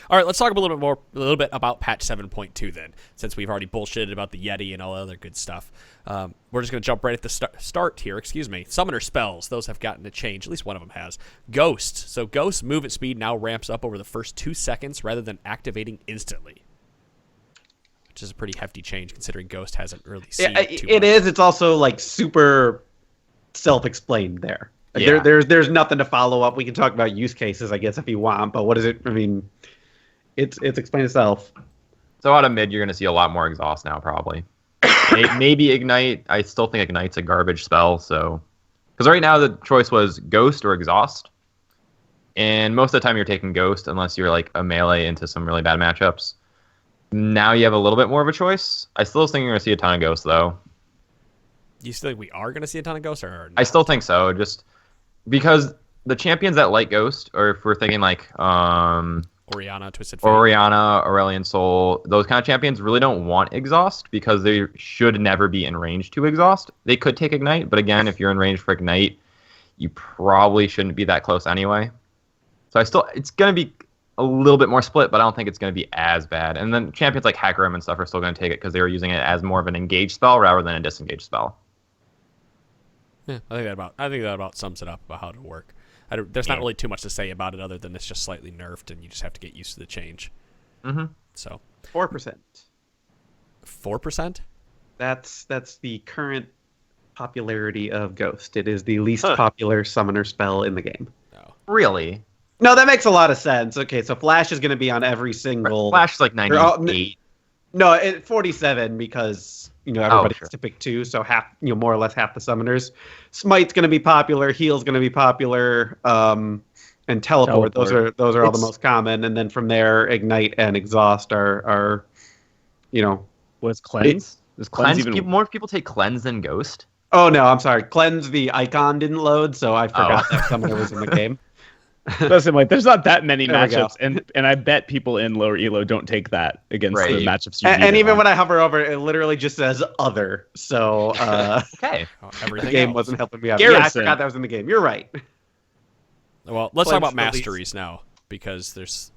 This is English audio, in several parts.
All right, let's talk a little bit about patch 7.2 then, since we've already bullshitted about the Yeti and all the other good stuff. We're just going to jump right at the start here. Summoner spells, those have gotten a change. At least one of them has. Ghost. So Ghost's movement speed now ramps up over the first 2 seconds rather than activating instantly, which is a pretty hefty change considering Ghost hasn't really seen too much. It is. It's also like super self-explained there. Like, there's nothing to follow up. We can talk about use cases, I guess, if you want. But what is it? I mean, it's explained itself. So out of mid, you're going to see a lot more exhaust now, probably. Maybe ignite. I still think ignite's a garbage spell. So, because right now the choice was ghost or exhaust, and most of the time you're taking ghost unless you're like a melee into some really bad matchups. Now you have a little bit more of a choice. I still think you're going to see a ton of ghosts, though. You still think we are going to see a ton of ghosts, or not? I still think so. Just because the champions that like Ghost, or if we're thinking like Orianna, Twisted Fate. Orianna, Aurelion Soul, those kind of champions really don't want Exhaust because they should never be in range to Exhaust. They could take Ignite, but again, if you're in range for Ignite, you probably shouldn't be that close anyway. So it's going to be a little bit more split, but I don't think it's going to be as bad. And then champions like Hecarim and stuff are still going to take it because they were using it as more of an engaged spell rather than a disengaged spell. Yeah, I think that about sums it up about how it'll work. There's not really too much to say about it other than it's just slightly nerfed, and you just have to get used to the change. Mm-hmm. So 4%. 4%? That's the current popularity of Ghost. It is the least popular summoner spell in the game. Oh. Really? No, that makes a lot of sense. Okay, so Flash is going to be on every single. Flash is like 98. No, 47 because everybody has to pick 2, so half, more or less half the summoners. Smite's going to be popular, Heal's going to be popular, and Teleport. Those are all the most common, and then from there, Ignite and Exhaust are Was Cleanse? Does Cleanse even more people take Cleanse than Ghost? Oh no, I'm sorry. Cleanse, the icon didn't load, so I forgot that summoner was in the game. Listen, there's not that many matchups, and I bet people in lower elo don't take that against the matchups. And even when I hover over, it literally just says other. So okay, the game wasn't helping me out. Garrison. Yeah, I forgot that was in the game. You're right. Well, let's talk about masteries now, because there's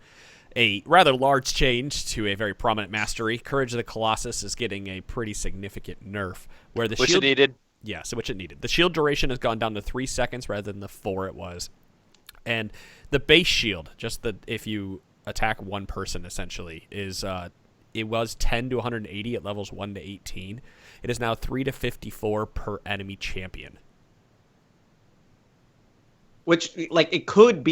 a rather large change to a very prominent mastery. Courage of the Colossus is getting a pretty significant nerf, where the which shield it needed. Yes, which it needed. The shield duration has gone down to 3 seconds rather than the 4 it was. And the base shield, if you attack one person, essentially, is it was 10 to 180 at levels 1 to 18. It is now 3 to 54 per enemy champion. Which, it could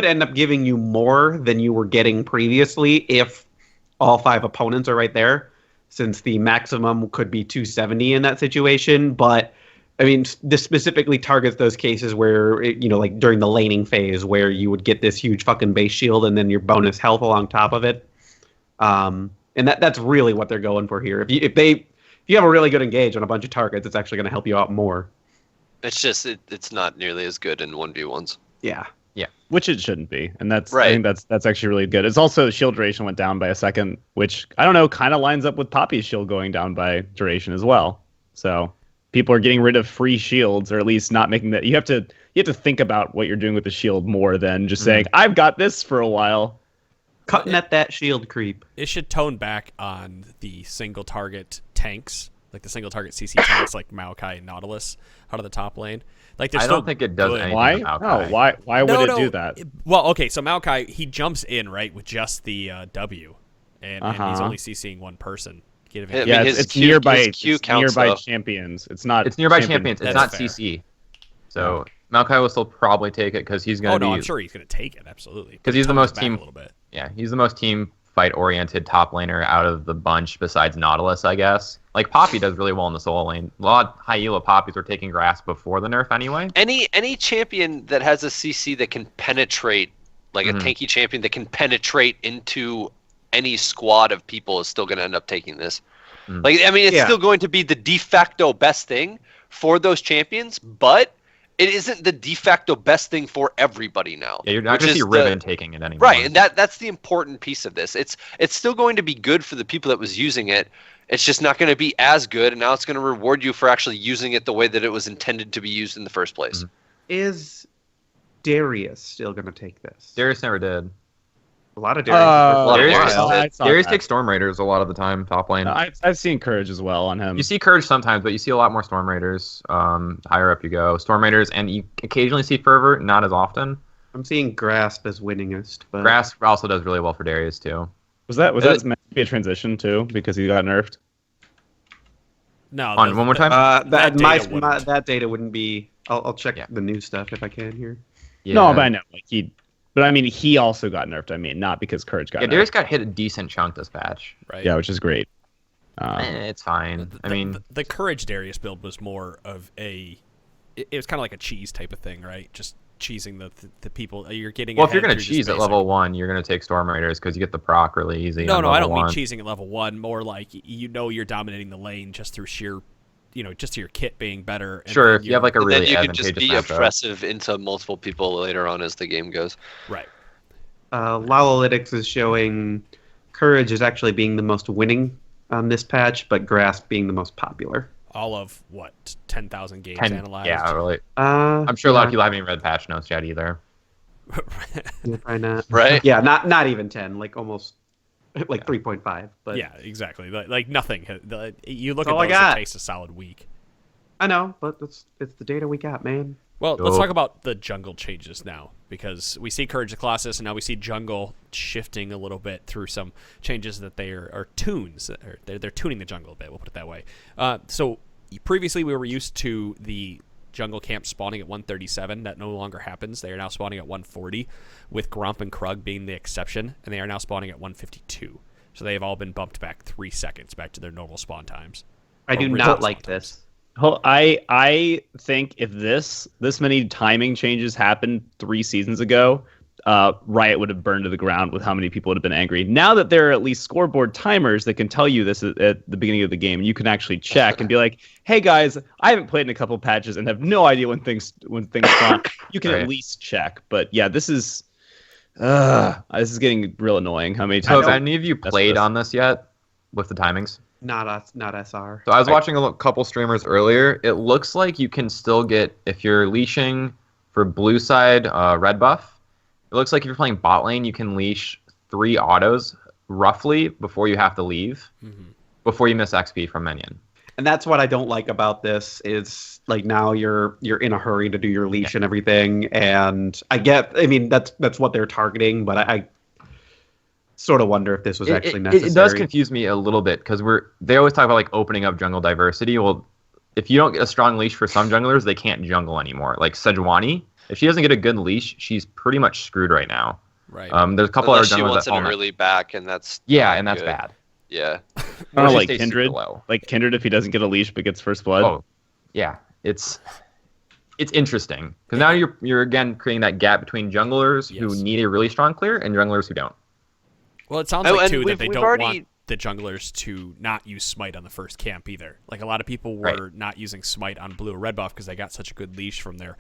end up giving you more than you were getting previously if all 5 opponents are right there, since the maximum could be 270 in that situation, but I mean, this specifically targets those cases where, during the laning phase where you would get this huge fucking base shield and then your bonus health along top of it. And that's really what they're going for here. If you have a really good engage on a bunch of targets, it's actually going to help you out more. It's just, it's not nearly as good in 1v1s. Yeah. Yeah. Which it shouldn't be. And I right. think that's actually really good. It's also shield duration went down by a second, which, I don't know, kind of lines up with Poppy's shield going down by duration as well. So people are getting rid of free shields, or at least not making that. You have to think about what you're doing with the shield more than just saying, I've got this for a while. Cutting at that shield creep. It should tone back on the single target tanks, like the single target CC tanks like Maokai and Nautilus out of the top lane. Like, I don't think it does anything. Why? To Maokai. No, why would it do that? Well, okay, so Maokai, he jumps in, right, with just the W, and he's only CCing one person. It's nearby champions. It's not. It's nearby champions. It's not fair. CC. So Maokai will still probably take it because he's going to be. Oh no, I'm sure he's going to take it, absolutely. Because he's the most a little bit. Yeah, he's the most team fight oriented top laner out of the bunch besides Nautilus, I guess. Like Poppy does really well in the solo lane. A lot of high elo Poppies were taking grass before the nerf anyway. Any champion that has a CC that can penetrate, like a tanky champion that can penetrate into any squad of people is still going to end up taking this. Like, I mean, it's still going to be the de facto best thing for those champions, but it isn't the de facto best thing for everybody now. Yeah, you're not going to see Riven taking it anymore. Right, and that's the important piece of this. It's still going to be good for the people that was using it. It's just not going to be as good, and now it's going to reward you for actually using it the way that it was intended to be used in the first place. Is Darius still going to take this? Darius never did. A lot of Darius. Darius takes Storm Raiders a lot of the time, top lane. I've seen Courage as well on him. You see Courage sometimes, but you see a lot more Storm Raiders. Higher up you go. Storm Raiders, and you occasionally see Fervor, not as often. I'm seeing Grasp as winningest. But... Grasp also does really well for Darius, too. Was that meant to be a transition, too, because he got nerfed? No. One more time? That data wouldn't be... I'll check the new stuff if I can here. Yeah. No, but I know. But I mean, he also got nerfed. I mean, not because Courage got nerfed. Darius got hit a decent chunk this patch. Right. Yeah, which is great. It's fine. The Courage Darius build was more of it was kind of like a cheese type of thing, right? Just cheesing the people. You're getting. Well, if you're going to cheese at level 1, you're going to take Storm Raiders because you get the proc really easy. No, I don't mean cheesing at level 1. More like you're dominating the lane just through sheer. Just your kit being better. And sure, if you have like a really then you can advantageous just be matchup. oppressive into multiple people later on as the game goes. Right. Lolalytics is showing Courage is actually being the most winning on this patch, but Grasp being the most popular. All of, 10,000 games analyzed? Yeah, really. I'm sure a lot of people haven't even read patch notes yet either. Probably not. Right? Yeah, not even 10, like almost... Like 3.5, but yeah, exactly. Like nothing. You look That's all at those, I got. it takes a solid week. I know, but it's the data we got, man. Well, let's talk about the jungle changes now, because we see Courage the Colossus, and now we see jungle shifting a little bit through some changes that they are tunes. They're tuning the jungle a bit. We'll put it that way. So previously we were used to the jungle camp spawning at 137. That no longer happens. They are now spawning at 140, with Gromp and Krug being the exception, and they are now spawning at 152. So they have all been bumped back 3 seconds back to their normal spawn times. I do not like this. I think if this many timing changes happened 3 seasons ago, Riot would have burned to the ground with how many people would have been angry. Now that there are at least scoreboard timers that can tell you this at the beginning of the game, you can actually check and be like, "Hey guys, I haven't played in a couple patches and have no idea when things spawn." You can at least check. But yeah, this is getting real annoying. How many times? So have any of you played on this yet with the timings? Not SR. So I was watching a couple streamers earlier. It looks like you can still get, if you're leashing for blue side red buff, it looks like if you're playing bot lane, you can leash 3 autos roughly before you have to leave, before you miss XP from minion. And that's what I don't like about this is like now you're in a hurry to do your leash and everything. And I mean that's what they're targeting, but I sort of wonder if this was actually necessary. It does confuse me a little bit because they always talk about like opening up jungle diversity. Well, if you don't get a strong leash for some junglers, they can't jungle anymore. Like Sejuani, if she doesn't get a good leash, she's pretty much screwed right now. Right. There's a couple other junglers she wants that an early back, and that's that's bad. Yeah. Or like Kindred. Like Kindred, if he doesn't get a leash but gets first blood. Oh, yeah. It's interesting because now you're again creating that gap between junglers who need a really strong clear and junglers who don't. Well, it sounds like too that they don't want the junglers to not use smite on the first camp either. Like a lot of people were not using smite on blue or red buff because they got such a good leash from their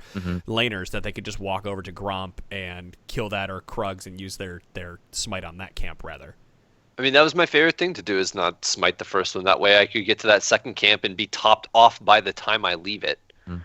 laners that they could just walk over to Gromp and kill that or Krugs and use their smite on that camp rather. I mean, that was my favorite thing to do is not smite the first one. That way I could get to that second camp and be topped off by the time I leave it. Well,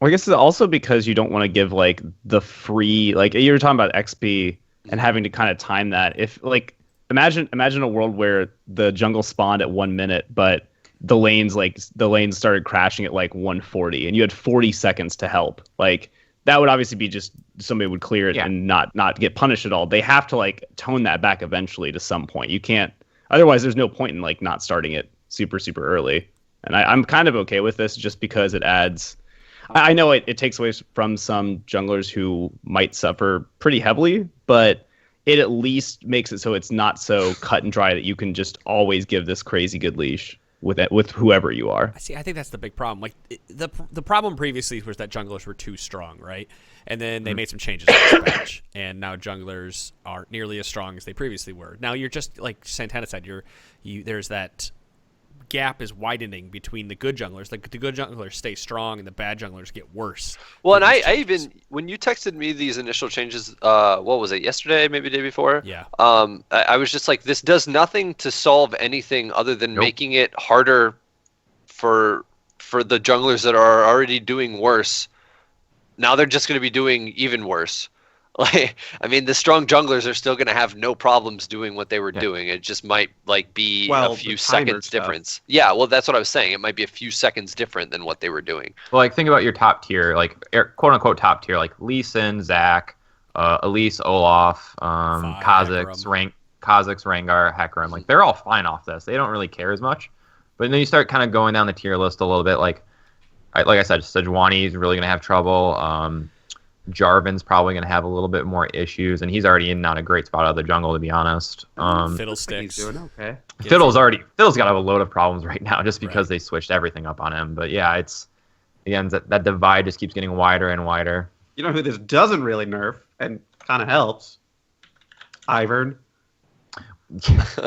I guess it's also because you don't want to give like the free, like you were talking about XP and having to kind of time that. If like Imagine a world where the jungle spawned at 1 minute, but the lanes started crashing at like 140, and you had 40 seconds to help. Like that would obviously be just somebody would clear it and not get punished at all. They have to like tone that back eventually to some point. You can't, otherwise there's no point in like not starting it super early. And I'm kind of okay with this just because it adds. I know it takes away from some junglers who might suffer pretty heavily, but it at least makes it so it's not so cut and dry that you can just always give this crazy good leash with whoever you are. See, I think that's the big problem. Like the problem previously was that junglers were too strong, right? And then they made some changes in this patch, and now junglers aren't nearly as strong as they previously were. Now you're just like Santana said, there's that gap is widening between the good junglers. Like the good junglers stay strong and the bad junglers get worse. Well, and I even when you texted me these initial changes, what was it, yesterday, maybe the day before? Yeah. I was just like, this does nothing to solve anything other than making it harder for the junglers that are already doing worse. Now they're just going to be doing even worse. Like, I mean, the strong junglers are still going to have no problems doing what they were doing. It just might like be a few seconds difference. Yeah, well, that's what I was saying. It might be a few seconds different than what they were doing. Well, like think about your top tier, like quote unquote top tier, like Lee Sin, Zach, Elise, Olaf, Kha'Zix, Rengar, Hecarim. Like they're all fine off this. They don't really care as much. But then you start kind of going down the tier list a little bit. Like I said, Sejuani is really going to have trouble. Jarvan's probably going to have a little bit more issues, and he's already in not a great spot out of the jungle, to be honest. Fiddlesticks. He's doing okay. Fiddle's got to have a load of problems right now just because they switched everything up on him. But yeah, it's again that divide just keeps getting wider and wider. You know who this doesn't really nerf and kind of helps? Ivern.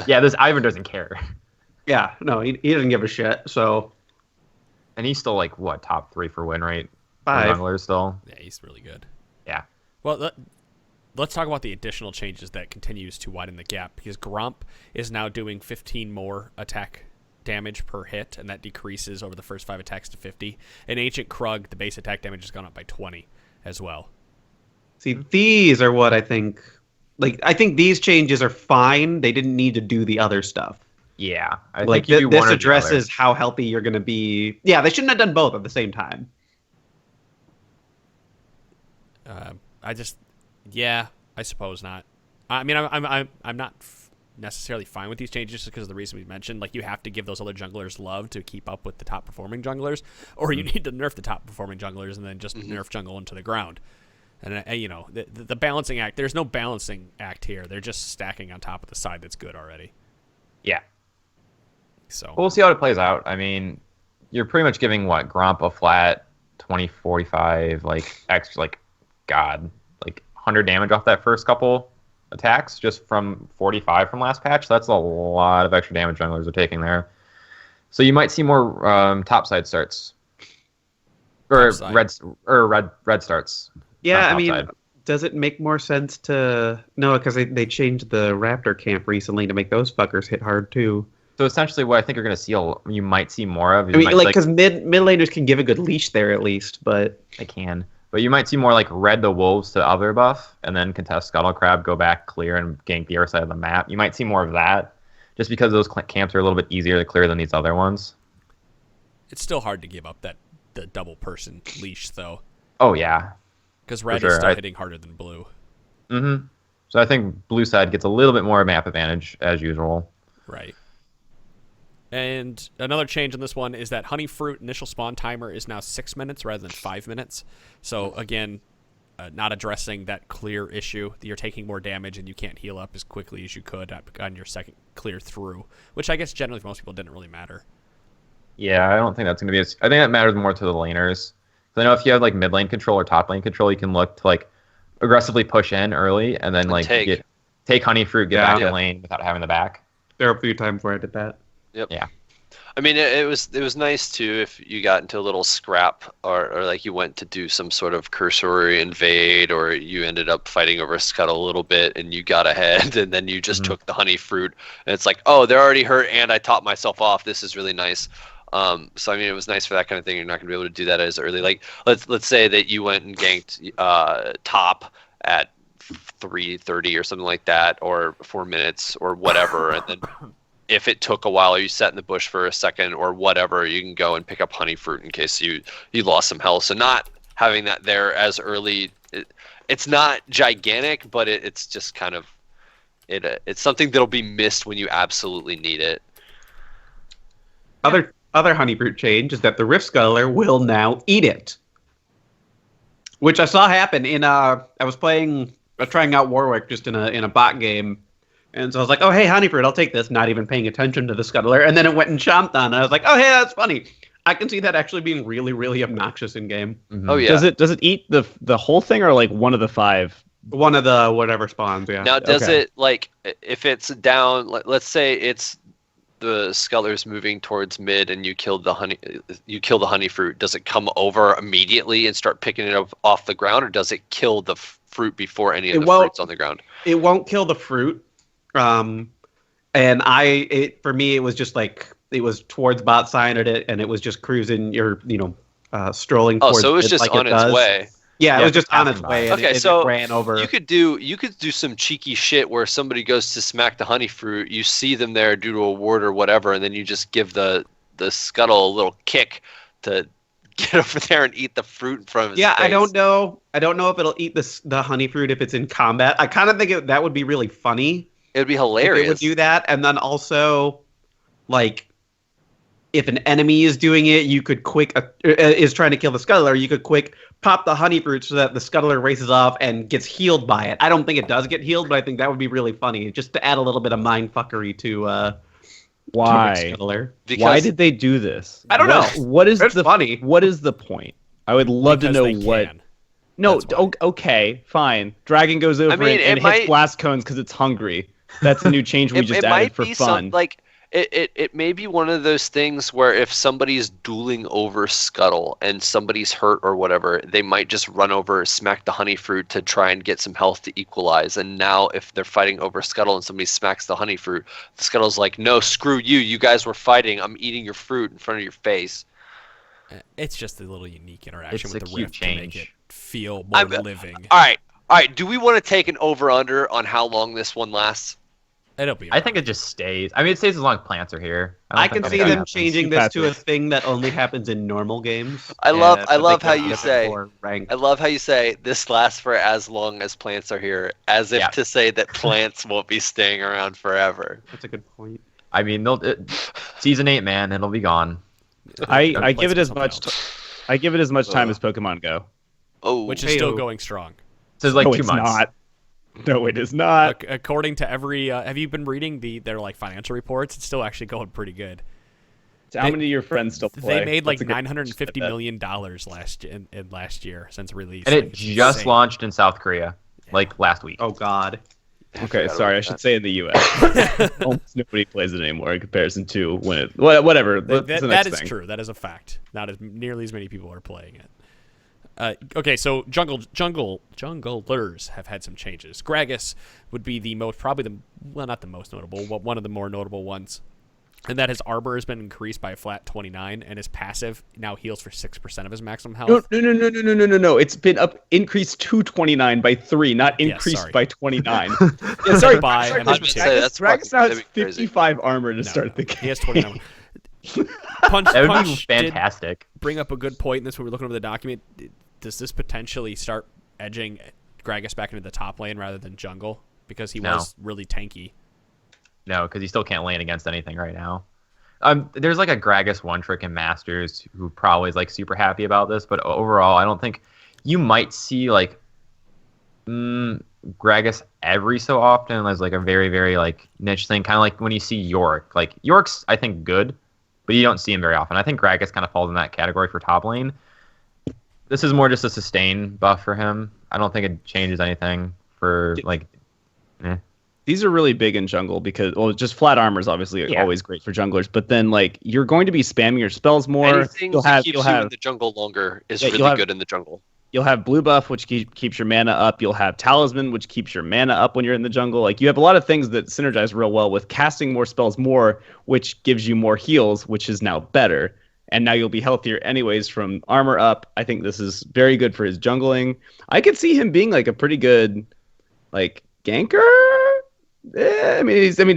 Yeah, this Ivern doesn't care. Yeah, no, he doesn't give a shit. So, and he's still like what, top 3 for win rate? 5. Junglers still. Yeah, he's really good. Yeah. Well, let's talk about the additional changes that continues to widen the gap, because Gromp is now doing 15 more attack damage per hit, and that decreases over the first 5 attacks to 50. And Ancient Krug, the base attack damage has gone up by 20 as well. See, these are what I think. Like, I think these changes are fine. They didn't need to do the other stuff. Yeah, I like think this addresses how healthy you're going to be. Yeah, they shouldn't have done both at the same time. I suppose not. I mean, I'm not necessarily fine with these changes just because of the reason we mentioned. Like, you have to give those other junglers love to keep up with the top performing junglers, or you need to nerf the top performing junglers and then just nerf jungle into the ground. And you know, the balancing act. There's no balancing act here. They're just stacking on top of the side that's good already. Yeah. So we'll see how it plays out. I mean, you're pretty much giving Gromp a flat 20-45 like 100 damage off that first couple attacks just from 45 from last patch. So that's a lot of extra damage junglers are taking there. So you might see more topside starts or red starts. Yeah, I mean, does it make more sense to no? Because they changed the Raptor camp recently to make those fuckers hit hard too. So essentially, what I think you're going to see, you might see more of. I mean, because mid laners can give a good leash there at least, but they can. But you might see more like Red the Wolves to other buff, and then contest Scuttle Crab, go back, clear, and gank the other side of the map. You might see more of that, just because those camps are a little bit easier to clear than these other ones. It's still hard to give up the double person leash, though. Oh yeah, because Red is still hitting harder than Blue. Mm-hmm. So I think Blue side gets a little bit more map advantage as usual. Right. And another change on this one is that Honey Fruit initial spawn timer is now 6 minutes rather than 5 minutes. So again, not addressing that clear issue that you're taking more damage and you can't heal up as quickly as you could on your second clear through, which I guess generally for most people didn't really matter. Yeah, I don't think that's going to be I think that matters more to the laners. So I know if you have mid lane control or top lane control, you can look to aggressively push in early and then take Honey Fruit, get back in lane without having the back. There are a few times where I did that. Yep. Yeah. I mean, it was nice too if you got into a little scrap or you went to do some sort of cursory invade, or you ended up fighting over a scuttle a little bit and you got ahead and then you just took the Honey Fruit and it's like, oh, they're already hurt and I topped myself off. This is really nice. So I mean, it was nice for that kind of thing. You're not gonna be able to do that as early. Like let's say that you went and ganked top at 3:30 or something like that, or 4 minutes or whatever, and then if it took a while or you sat in the bush for a second or whatever, you can go and pick up Honey Fruit in case you lost some health. So not having that there as early, it's not gigantic, but it's just kind of it's something that'll be missed when you absolutely need it. Other Honey Fruit change is that the Rift Scuttler will now eat it, which I saw happen in I was trying out Warwick just in a bot game. And so I was like, oh, hey, Honey Fruit, I'll take this, not even paying attention to the Scuttler. And then it went and chomped on. And I was like, oh, hey, that's funny. I can see that actually being really, really obnoxious in game. Mm-hmm. Oh, yeah. Does it eat the whole thing or one of the 5? One of the whatever spawns, yeah. Now, does it, if it's down, let's say it's the Scuttler's moving towards mid and you kill the Honey Fruit, does it come over immediately and start picking it up off the ground, or does it kill the fruit before any of the fruit's on the ground? It won't kill the fruit. And for me, it was just it was towards bot side at it, and it was just cruising, strolling towards so it was just on its way. Yeah, it Yeah, was just on passing its by. way. And Okay, it so ran over. you could do some cheeky shit where somebody goes to smack the honey fruit, you see them there due to a ward or whatever, and then you just give the scuttle a little kick to get over there and eat the fruit in front of his Yeah, face. I don't know. I don't know if it'll eat the honey fruit if it's in combat. I kind of think that would be really funny. It would be If hilarious. it would do that, and then also, like, if an enemy is doing it, you could is trying to kill the scuttler. You could quick pop the honey fruit so that the scuttler races off and gets healed by it. I don't think it does get healed, but I think that would be really funny, just to add a little bit of mindfuckery to Why? scuttler. Because Why did they do this? I don't know. What is It's the funny. What is the point? I would love to Because know they what. can. No, That's why. okay, fine. Dragon goes over mean, and it hits might- blast cones because it's hungry. That's a new change we it, just it added might for be fun. like it may be one of those things where if somebody's dueling over scuttle and somebody's hurt or whatever, they might just run over, smack the honey fruit to try and get some health to equalize. And now if they're fighting over scuttle and somebody smacks the honey fruit, the scuttle's like, no, screw you, you guys were fighting, I'm eating your fruit in front of your face. It's just a little unique interaction It's with a the cute rift to make change. it feel more I'm- living. All right, do we want to take an over under on how long this one lasts? It'll be. I think it just stays. I mean, it stays as long as plants are here. I don't can think see anything them happens. changing Too this to a passive. thing that only happens in normal games. I love but how they you don't say- for ranked. I love how you say this lasts for as long as plants are here, as if Yeah. to say that plants won't be staying around forever. That's a good point. I mean, season 8, man, it'll be gone. I Let's give it do as something much. else. I give it as much time Ugh. as Pokemon Go. Oh, Which is still Heyo. going strong. So it's like no, 2 it's months. not. No, it is not. According to every, have you been reading their like financial reports? It's still actually going pretty good. How many of your friends still play? They made like That's a good $950 bet. million in last year since release. And it It's just insane. launched in South Korea, like last week. Oh God. Okay, forgot sorry. about I should that. say in the U.S. Almost nobody plays it anymore in comparison to when it. Whatever. That's the That next is thing. true. That is a fact. Not as nearly as many people are playing it. Okay, so junglers have had some changes. Gragas would be not the most notable, but one of the more notable ones. And that his armor has been increased by a flat 29, and his passive now heals for 6% of his maximum health. No. It's been increased to 29 by 3, not Yeah, increased sorry. by 29. Yeah, sorry. By sorry, and I was gonna say, that's Gragas fucking- now has that'd be crazy. 55 armor to No, start the He game. has 29. Punch That would be Punch did fantastic. bring up a good point, and this when we're looking over the document. Does this potentially start edging Gragas back into the top lane rather than jungle? Because he No. was really tanky. No, because he still can't lane against anything right now. There's like a Gragas one trick in Masters who probably is like super happy about this, but overall, I don't think you might see like Gragas every so often as like a very, very like niche thing, kind of like when you see Yorick. Like Yorick's, I think, good, but you don't see him very often. I think Gragas kind of falls in that category for top lane. This is more just a sustain buff for him. I don't think it changes anything for like. These are really big in jungle because, well, just flat armor is obviously always great for junglers. But then, like, you're going to be spamming your spells more. Anything that keeps you in the jungle longer is really good in the jungle. You'll have blue buff, which keeps your mana up. You'll have talisman, which keeps your mana up when you're in the jungle. Like, you have a lot of things that synergize real well with casting more spells more, which gives you more heals, which is now better. And now you'll be healthier anyways from armor up. I think this is very good for his jungling. I could see him being like a pretty good, like, ganker.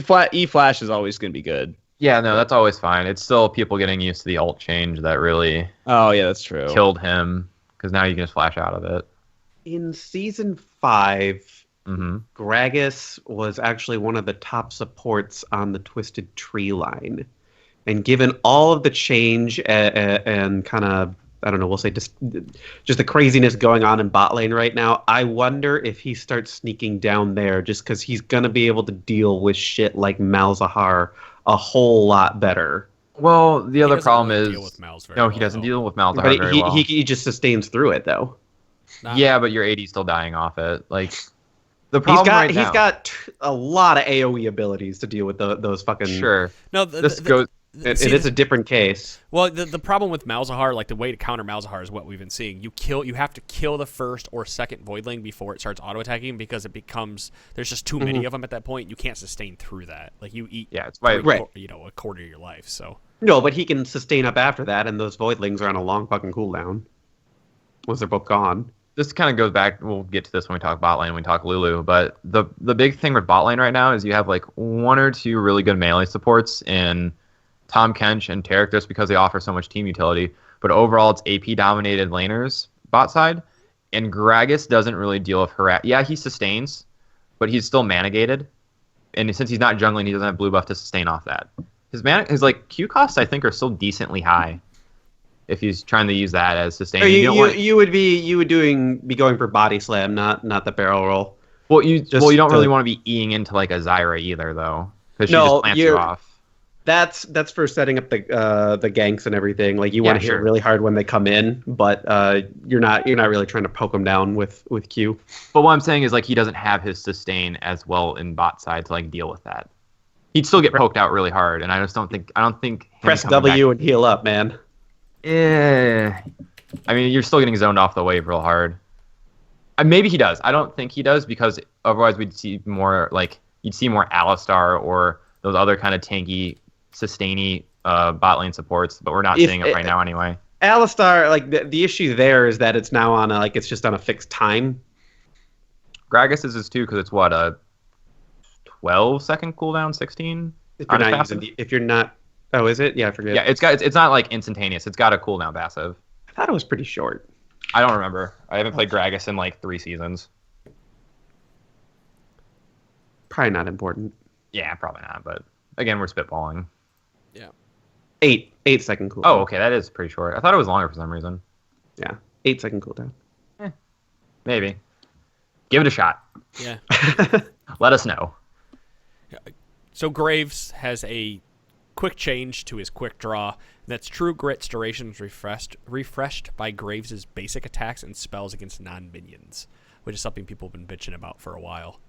Flat E flash is always going to be good. Yeah, no, that's always fine. It's still people getting used to the ult change that really Oh yeah, that's true. killed him because now you can just flash out of it. In season 5, Mm-hmm. Gragas was actually one of the top supports on the Twisted Tree line. And given all of the change and kind of, I don't know, we'll say just the craziness going on in bot lane right now, I wonder if he starts sneaking down there just because he's going to be able to deal with shit like Malzahar a whole lot better. Well, the other doesn't problem really is deal with Malz very no, well, he doesn't though. deal with Malzahar But very well. he just sustains through it, though. Yeah, but your AD's still dying off it. Like the problem He's got a lot of AoE abilities to deal with those fucking... sure. No, This goes. It is a different case. Well, the problem with Malzahar, like the way to counter Malzahar is what we've been seeing. You have to kill the first or second Voidling before it starts auto attacking because it becomes there's just too many of them at that point. You can't sustain through that. Like you eat, Yeah, it's why. Right. a quarter of your life. So No, but he can sustain up after that, and those Voidlings are on a long fucking cooldown. Once they're both gone. this kind of goes back. We'll get to this when we talk bot lane, when we talk Lulu. But the big thing with bot lane right now is you have like 1 or 2 really good melee supports in Tom Kench and Taric, just because they offer so much team utility. But overall, it's AP dominated laners bot side, and Gragas doesn't really deal with harass. Yeah, he sustains, but he's still mana gated, and since he's not jungling, he doesn't have blue buff to sustain off that. His like Q costs I think are still decently high. If he's trying to use that as sustain, you would be going for body slam, not the barrel roll. Well, you don't really want to be eating into like a Zyra either, though, because she just plants you off. That's for setting up the ganks and everything. Like you want to hit really hard when they come in, but you're not really trying to poke them down with Q. But what I'm saying is like he doesn't have his sustain as well in bot side to like deal with that. He'd still get poked out really hard, and I don't think press W and heal up, man. Yeah, I mean, you're still getting zoned off the wave real hard. Maybe he does. I don't think he does, because otherwise we'd see more like you'd see more Alistar or those other kind of tanky, sustainy bot lane supports. But we're not seeing it right now anyway. Alistar, like the issue there is that it's now on it's just on a fixed time. Gragas is too, because it's what a 12-second cooldown, 16. If you're not. Oh, is it? Yeah, I forget. Yeah, it's not like instantaneous. It's got a cooldown passive. I thought it was pretty short. I don't remember. I haven't played Gragas in like 3 seasons. Probably not important. Yeah, probably not. But again, we're spitballing. Yeah. 8-second cooldown. Oh, okay, that is pretty short. I thought it was longer for some reason. Yeah, 8-second cooldown. Maybe. Give it a shot. Yeah. Let us know. So Graves has a quick change to his quick draw. That's True Grit's duration is refreshed by Graves' basic attacks and spells against non-minions, which is something people have been bitching about for a while.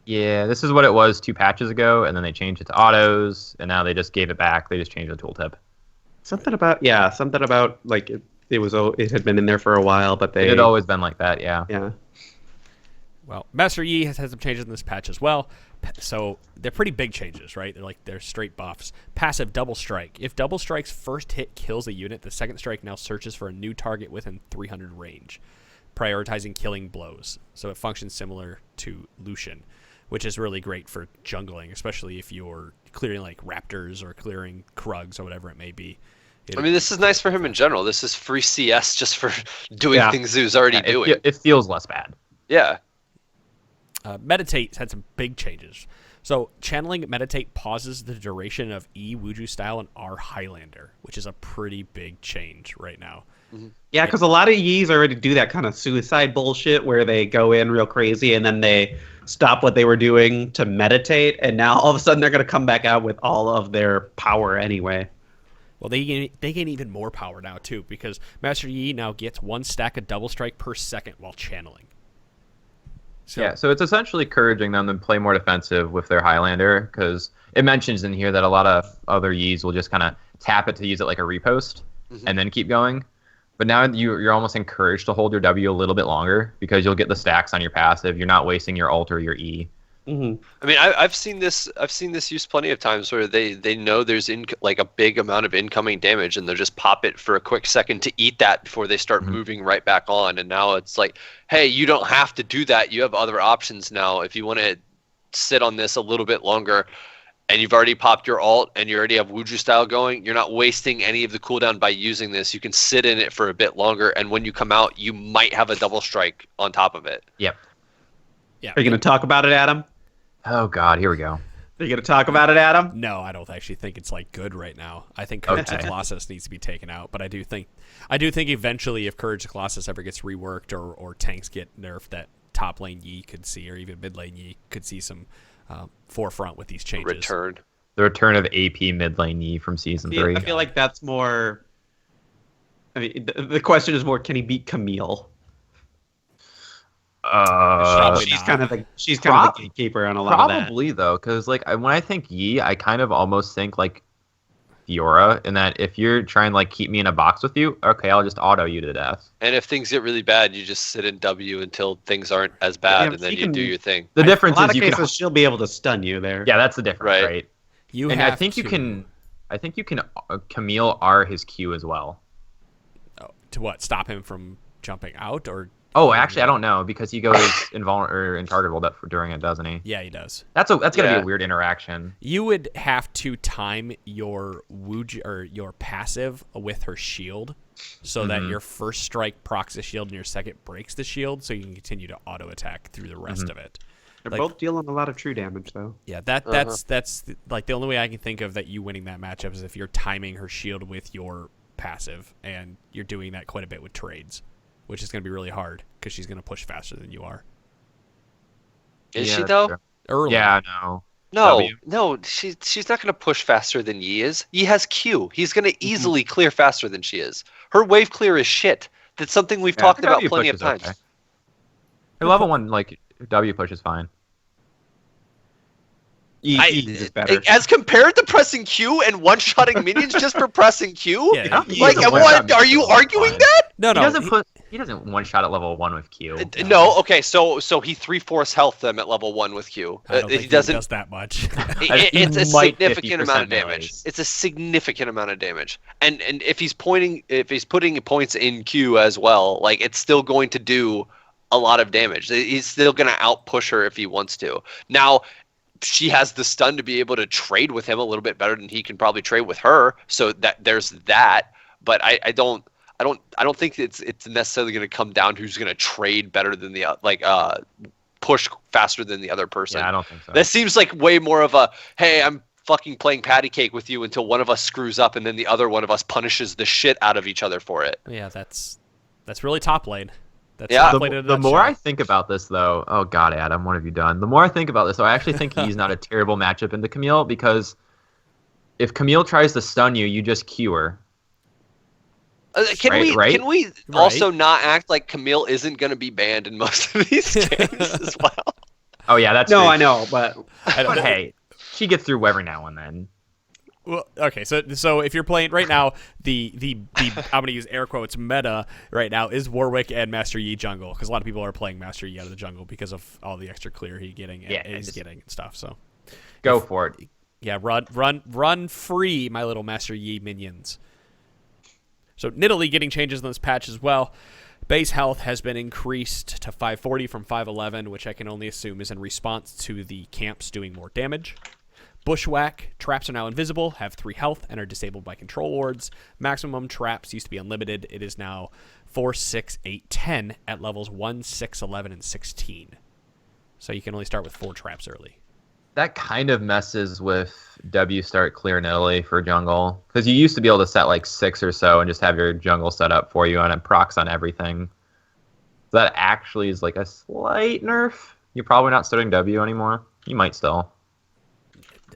Yeah, this is what it was 2 patches ago, and then they changed it to autos, and now they just gave it back. They just changed the tooltip. Something about like it had been in there for a while, but it had always been like that. Yeah. Yeah. Well, Master Yi has had some changes in this patch as well. So they're pretty big changes, right? They're straight buffs. Passive double strike. If double strike's first hit kills a unit, the second strike now searches for a new target within 300 range, prioritizing killing blows. So it functions similar to Lucian, which is really great for jungling, especially if you're clearing like raptors or clearing Krugs or whatever it may be. I mean, this is nice for him in general. This is free CS just for doing things he was already doing. It feels less bad. Yeah. Meditate had some big changes. So channeling Meditate pauses the duration of E Wuju style and R Highlander, which is a pretty big change right now. Mm-hmm. Yeah, because a lot of Yis already do that kind of suicide bullshit where they go in real crazy and then they stop what they were doing to meditate, and now all of a sudden they're going to come back out with all of their power anyway. Well, they gain even more power now too, because Master Yi now gets 1 stack of double strike per second while channeling. So it's essentially encouraging them to play more defensive with their Highlander, because it mentions in here that a lot of other Yis will just kind of tap it to use it like a repost and then keep going. But now you're almost encouraged to hold your W a little bit longer, because you'll get the stacks on your passive. You're not wasting your ult or your E. Mm-hmm. I mean, I've seen this used plenty of times where they know there's like a big amount of incoming damage, and they'll just pop it for a quick second to eat that before they start moving right back on. And now it's like, hey, you don't have to do that. You have other options now. If you want to sit on this a little bit longer, and you've already popped your ult and you already have Wuju style going, you're not wasting any of the cooldown by using this. You can sit in it for a bit longer, and when you come out, you might have a double strike on top of it. Yep. Yeah. Are you going to talk about it, Adam? Oh God, here we go. Are you going to talk about it, Adam? No, I don't actually think it's like good right now. I think Courage to Colossus needs to be taken out, but I do think eventually, if Courage to Colossus ever gets reworked or tanks get nerfed, that top lane Yi could see, or even mid lane Yi could see some forefront with these changes. The return of AP mid lane Yi from season 3. I feel like that's more. I mean, the question is more: can he beat Camille? She's kind of the gatekeeper on a lot of that. Probably though, because like when I think Yi, I kind of almost think like Fiora, in that if you're trying to like keep me in a box with you, okay, I'll just auto you to death. And if things get really bad, you just sit in W until things aren't as bad, and then you do your thing. The difference is you can. She'll be able to stun you there. Yeah, that's the difference, right? I think you can Camille R his Q as well. Oh, to what? Stop him from jumping out, or Oh, actually, I don't know because he goes invulnerable or intargetable during it, doesn't he? Yeah, he does. That's gonna be a weird interaction. You would have to time your or your passive with her shield, so that your first strike procs the shield and your second breaks the shield, so you can continue to auto attack through the rest of it. They're both dealing a lot of true damage, though. Yeah, that's like the only way I can think of that you winning that matchup is if you're timing her shield with your passive, and you're doing that quite a bit with trades, which is going to be really hard because she's going to push faster than you are. Is she though? True. Early. Yeah, no. No, she's not going to push faster than Yi is. Yi has Q. He's going to easily clear faster than she is. Her wave clear is shit. That's something we've talked about W plenty push of is times. okay. Her level 1 W push is fine. Is better. As compared to pressing Q and one-shotting minions just for pressing Q? Yeah, Like, what? Are you arguing that? No. He doesn't one shot at level 1 with Q. No, okay, so he 3/4 health them at level 1 with Q. I don't think He doesn't. does that much. It's a might significant amount of 50% damage. melees. It's a significant amount of damage. And if he's putting points in Q as well, like it's still going to do a lot of damage. He's still going to outpush her if he wants to. Now, she has the stun to be able to trade with him a little bit better than he can probably trade with her. So that there's that. But I don't think it's necessarily going to come down to who's going to trade better than the push faster than the other person. Yeah, I don't think so. That seems like way more of a, hey, I'm fucking playing patty cake with you until one of us screws up and then the other one of us punishes the shit out of each other for it. Yeah, that's really top lane. That's Yeah. top lane in a The more nutshell. I think about this, though, oh god, Adam, what have you done? The more I think about this, I actually think he's not a terrible matchup into Camille because if Camille tries to stun you, you just Q her. Can Right? we also not act like Camille isn't going to be banned in most of these games as well? Oh yeah, that's No, true. I know, but I don't But know. hey, she gets through every now and then. Well, okay, so if you're playing right now, the I'm gonna use air quotes meta right now is Warwick and Master Yi jungle because a lot of people are playing Master Yi out of the jungle because of all the extra clear he's getting and stuff. So Go for it. yeah, run free, my little Master Yi minions. So Nidalee getting changes in this patch as well. Base health has been increased to 540 from 511, which I can only assume is in response to the camps doing more damage. Bushwhack, traps are now invisible, have 3 health, and are disabled by control wards. Maximum traps used to be unlimited. It is now 4, 6, 8, 10 at levels 1, 6, 11, and 16. So you can only start with 4 traps early. That kind of messes with W start clear Nidalee for jungle because you used to be able to set like 6 or so and just have your jungle set up for you and it procs on everything. So that actually is like a slight nerf. You're probably not starting W anymore. You might still.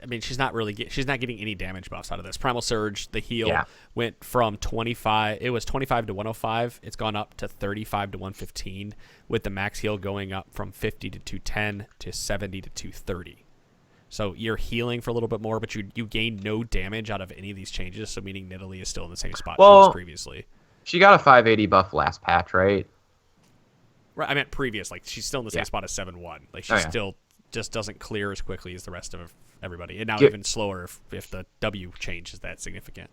I mean, she's not getting any damage buffs out of this. Primal Surge, the heal went from 25. It was 25 to 105. It's gone up to 35 to 115, with the max heal going up from 50 to 210 to 70 to 230. So you're healing for a little bit more, but you gain no damage out of any of these changes. So meaning Nidalee is still in the same spot she was previously. She got a 580 buff last patch, right? Right, I meant previous. Like she's still in the same spot as 7-1. Like she still just doesn't clear as quickly as the rest of everybody, and now even slower if the W change is that significant.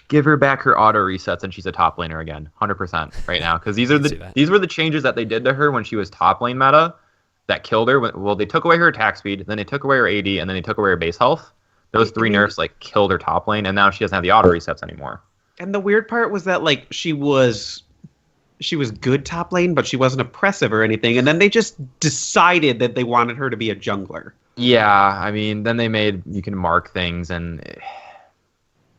Give her back her auto resets and she's a top laner again, 100% right now. Because these were the changes that they did to her when she was top lane meta that killed her. Well, they took away her attack speed, then they took away her AD, and then they took away her base health. Those 3 nerfs like killed her top lane, and now she doesn't have the auto resets anymore. And the weird part was that like she was good top lane, but she wasn't oppressive or anything. And then they just decided that they wanted her to be a jungler. Yeah, I mean, then they made you can mark things, and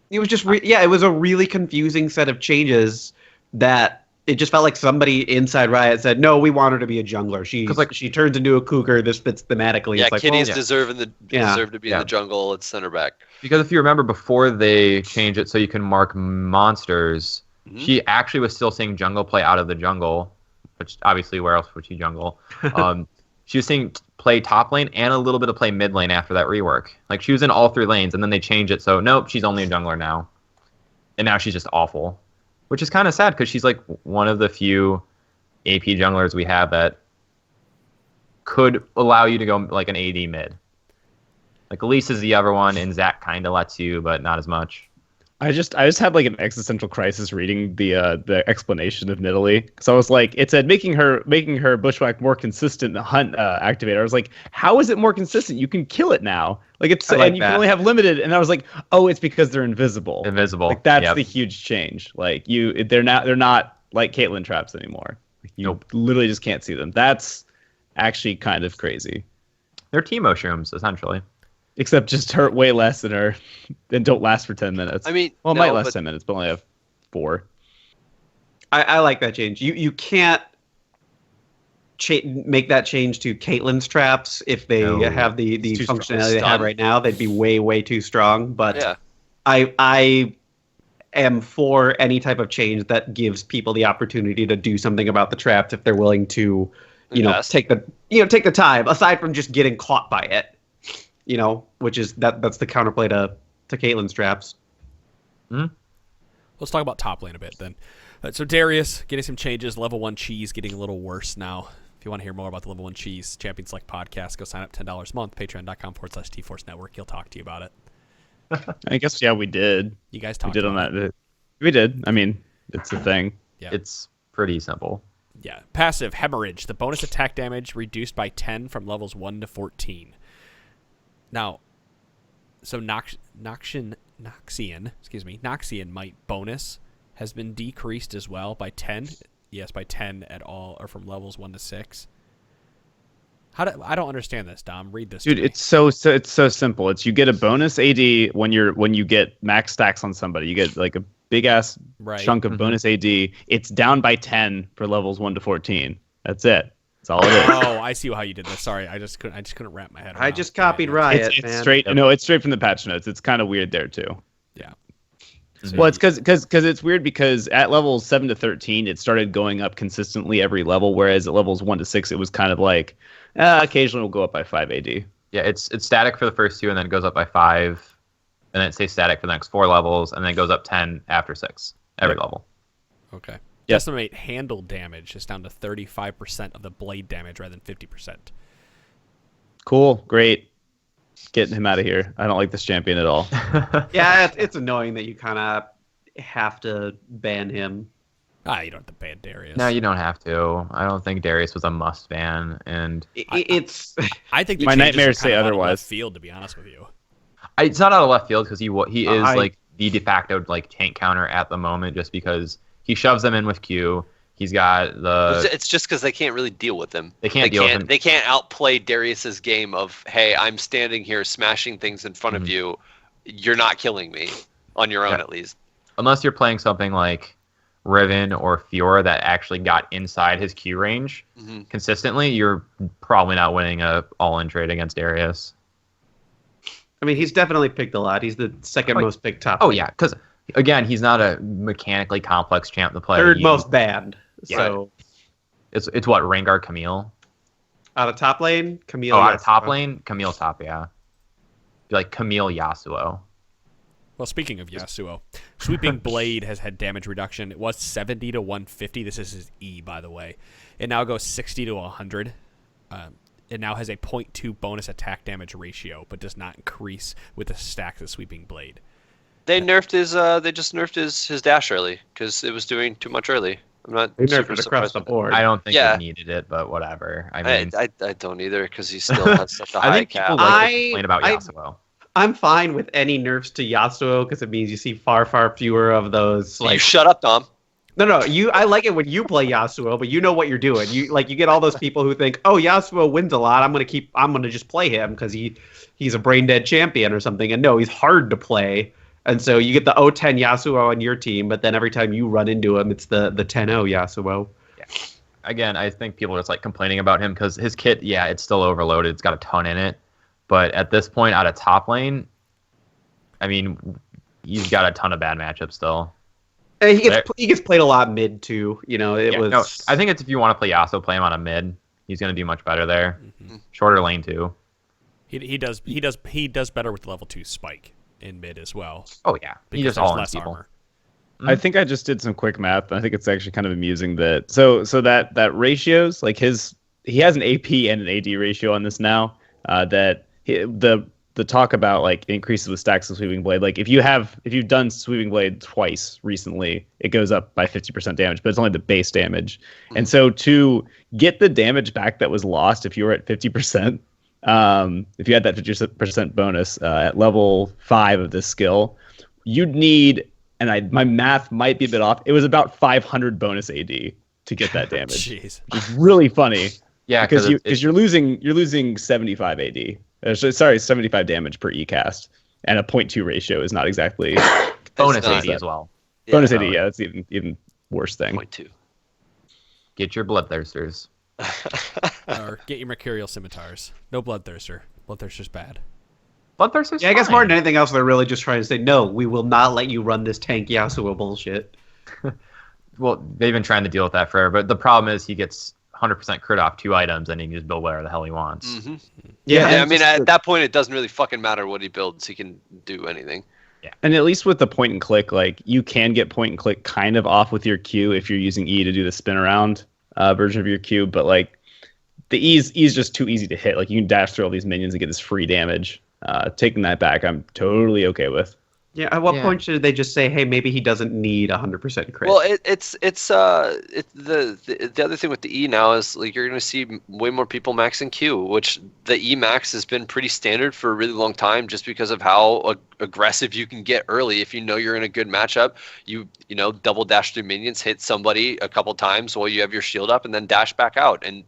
it was just it was a really confusing set of changes that it just felt like somebody inside Riot said, "No, we want her to be a jungler. She turns into a cougar. This fits thematically." Yeah, it's like, kitties deserve to be in Yeah. the jungle at center back. because if you remember before they changed it so you can mark monsters, she actually was still saying jungle play out of the jungle, which obviously where else would she jungle? She was saying play top lane and a little bit of play mid lane after that rework. Like she was in all 3 lanes, and then they changed it so nope, she's only a jungler now, and now she's just awful, which is kind of sad because she's like one of the few AP junglers we have that could allow you to go like an AD mid. Like Elise is the other one, and Zac kind of lets you, but not as much. I just had like an existential crisis reading the explanation of Nidalee, because I was like, it said making her bushwhack more consistent hunt activator. I was like, how is it more consistent? You can kill it now. Like it's like and you that. can only have limited. And I was like, oh, it's because they're invisible. Invisible. Like that's Yep. the huge change. Like they're not like Caitlyn traps anymore. You literally just can't see them. That's actually kind of crazy. They're Teemo shrooms, essentially. Except just hurt way less than her, and don't last for 10 minutes. I mean, well, it no, might last but 10 minutes, but only have 4. I like that change. You can't make that change to Caitlyn's traps if they have the It's too functionality they strong. have right now. They'd be way too strong. But yeah. I am for any type of change that gives people the opportunity to do something about the traps if they're willing to, Invest. take the time aside from just getting caught by it. Which is that's the counterplay to Caitlyn's traps. Let's talk about top lane a bit then. So Darius getting some changes. Level 1 cheese getting a little worse now. If you want to hear more about the Level 1 cheese Champion Select podcast, go sign up $10 a month. Patreon.com/TForce Network. He'll talk to you about it. I guess, yeah, we did. You guys We talked did on about that. it. We did. I mean, it's a thing. Yeah. It's pretty simple. Yeah. Passive Hemorrhage. The bonus attack damage reduced by 10 from levels 1 to 14. Now, so Noxian Might bonus has been decreased as well by 10. Yes, by 10 at all, or from levels 1 to 6. I don't understand this, Dom. Read this, Dude, to me. it's so simple. It's you get a bonus AD when you get max stacks on somebody. You get like a big ass chunk of bonus AD. It's down by 10 for levels 1 to 14. That's it. That's all it is. Oh, I see how you did this. Sorry, I just couldn't wrap my head around. I just copied Riot, It's man. straight. No, it's straight from the patch notes. It's kind of weird there too. Yeah. Well, it's because it's weird because at levels 7 to 13 it started going up consistently every level, whereas at levels 1 to 6 it was kind of like occasionally we'll go up by 5 AD. Yeah, it's static for the first 2, and then it goes up by 5, and then it stays static for the next 4 levels, and then it goes up 10 after 6 every level. Okay. Yep. Estimate handle damage is down to 35% of the blade damage rather than 50%. Cool, great. Getting him out of here. I don't like this champion at all. Yeah, it's annoying that you kind of have to ban him. You don't have to ban Darius. No, you don't have to. I don't think Darius was a must ban, and It's I think the My changes nightmares are kind say of out of otherwise. left field, to be honest with you. it's not out of left field because he is I- like the de facto like tank counter at the moment, just because he shoves them in with Q. He's got the. It's just because they can't really deal with him. They can't deal with him. They can't outplay Darius's game of, hey, I'm standing here smashing things in front of you. You're not killing me on your own, at least. Unless you're playing something like Riven or Fiora that actually got inside his Q range consistently, you're probably not winning a all-in trade against Darius. I mean, he's definitely picked a lot. He's the second most picked top. Oh yeah, because again, he's not a mechanically complex champ to play. Third most banned. Yeah. So It's what, Rengar, Camille. out of top lane, Camille. Out of top Yasuo. lane, Camille top. Yeah, be like Camille Yasuo. Well, speaking of Yasuo, Sweeping Blade has had damage reduction. It was 70 to 150. This is his E, by the way. It now goes 60 to 100. It now has a 0.2 bonus attack damage ratio, but does not increase with the stacks of Sweeping Blade. They nerfed his. They just nerfed his dash early because it was doing too much early. I'm not. They super nerfed it across surprised the with that. board. I don't think Yeah. he needed it, but whatever. I I, mean, I don't either because he still has such a I high think cap. people like I- to complain about I- Yasuo. I'm fine with any nerfs to Yasuo because it means you see far fewer of those. You Like, shut up, Dom. no, I like it when you play Yasuo, but you know what you're doing. You get all those people who think, oh, Yasuo wins a lot. I'm gonna just play him because he's a brain dead champion or something. And no, he's hard to play. And so you get the 0-10 Yasuo on your team, but then every time you run into him, it's the 10-0 Yasuo. Again, I think people are just like complaining about him because his kit, yeah, it's still overloaded. It's got a ton in it. But at this point, out of top lane, I mean, he's got a ton of bad matchups still. And he gets played a lot mid too. No, I think it's if you want to play Yasuo, play him on a mid. He's going to do much better there. Shorter lane too. He does better with level 2 spike in mid as well. Oh yeah, he Because just all there's in less people. armor. I think I just did some quick math. I think it's actually kind of amusing that that ratios, like he has an AP and an AD ratio on this now. The the talk about like increases with stacks of Sweeping Blade. Like if you've done Sweeping Blade twice recently, it goes up by 50% damage, but it's only the base damage. And so to get the damage back that was lost if you were at 50%, if you had that 50% bonus at level 5 of this skill, you'd need, and my math might be a bit off, it was about 500 bonus AD to get that damage. Jeez. It's really funny. Yeah, because you're losing 75 AD. 75 damage per E-cast, and a 0.2 ratio is not exactly bonus AD as well. Bonus AD, yeah, that's even worse thing. 0.2. Get your bloodthirsters. Or get your Mercurial Scimitars. No Bloodthirster. Bloodthirster's bad. Bloodthirsters. Yeah, I guess more than anything else, they're really just trying to say, no, we will not let you run this tank Yasuo bullshit. Well, they've been trying to deal with that forever, but the problem is he gets 100% crit off 2 items, and he can just build whatever the hell he wants. Mm-hmm. Yeah, I mean, at that point, it doesn't really fucking matter what he builds. He can do anything. Yeah. And at least with the point and click, like you can get point and click kind of off with your Q if you're using E to do the spin around version of your Q, but like the E is just too easy to hit. Like you can dash through all these minions and get this free damage. Taking that back, I'm totally okay with. Yeah, at what point should they just say, hey, maybe he doesn't need 100% crit? Well, it's the other thing with the E now is like you're going to see way more people maxing Q, which the E max has been pretty standard for a really long time, just because of how aggressive you can get early. If you know you're in a good matchup, you double dash through minions, hit somebody a couple times while you have your shield up, and then dash back out. And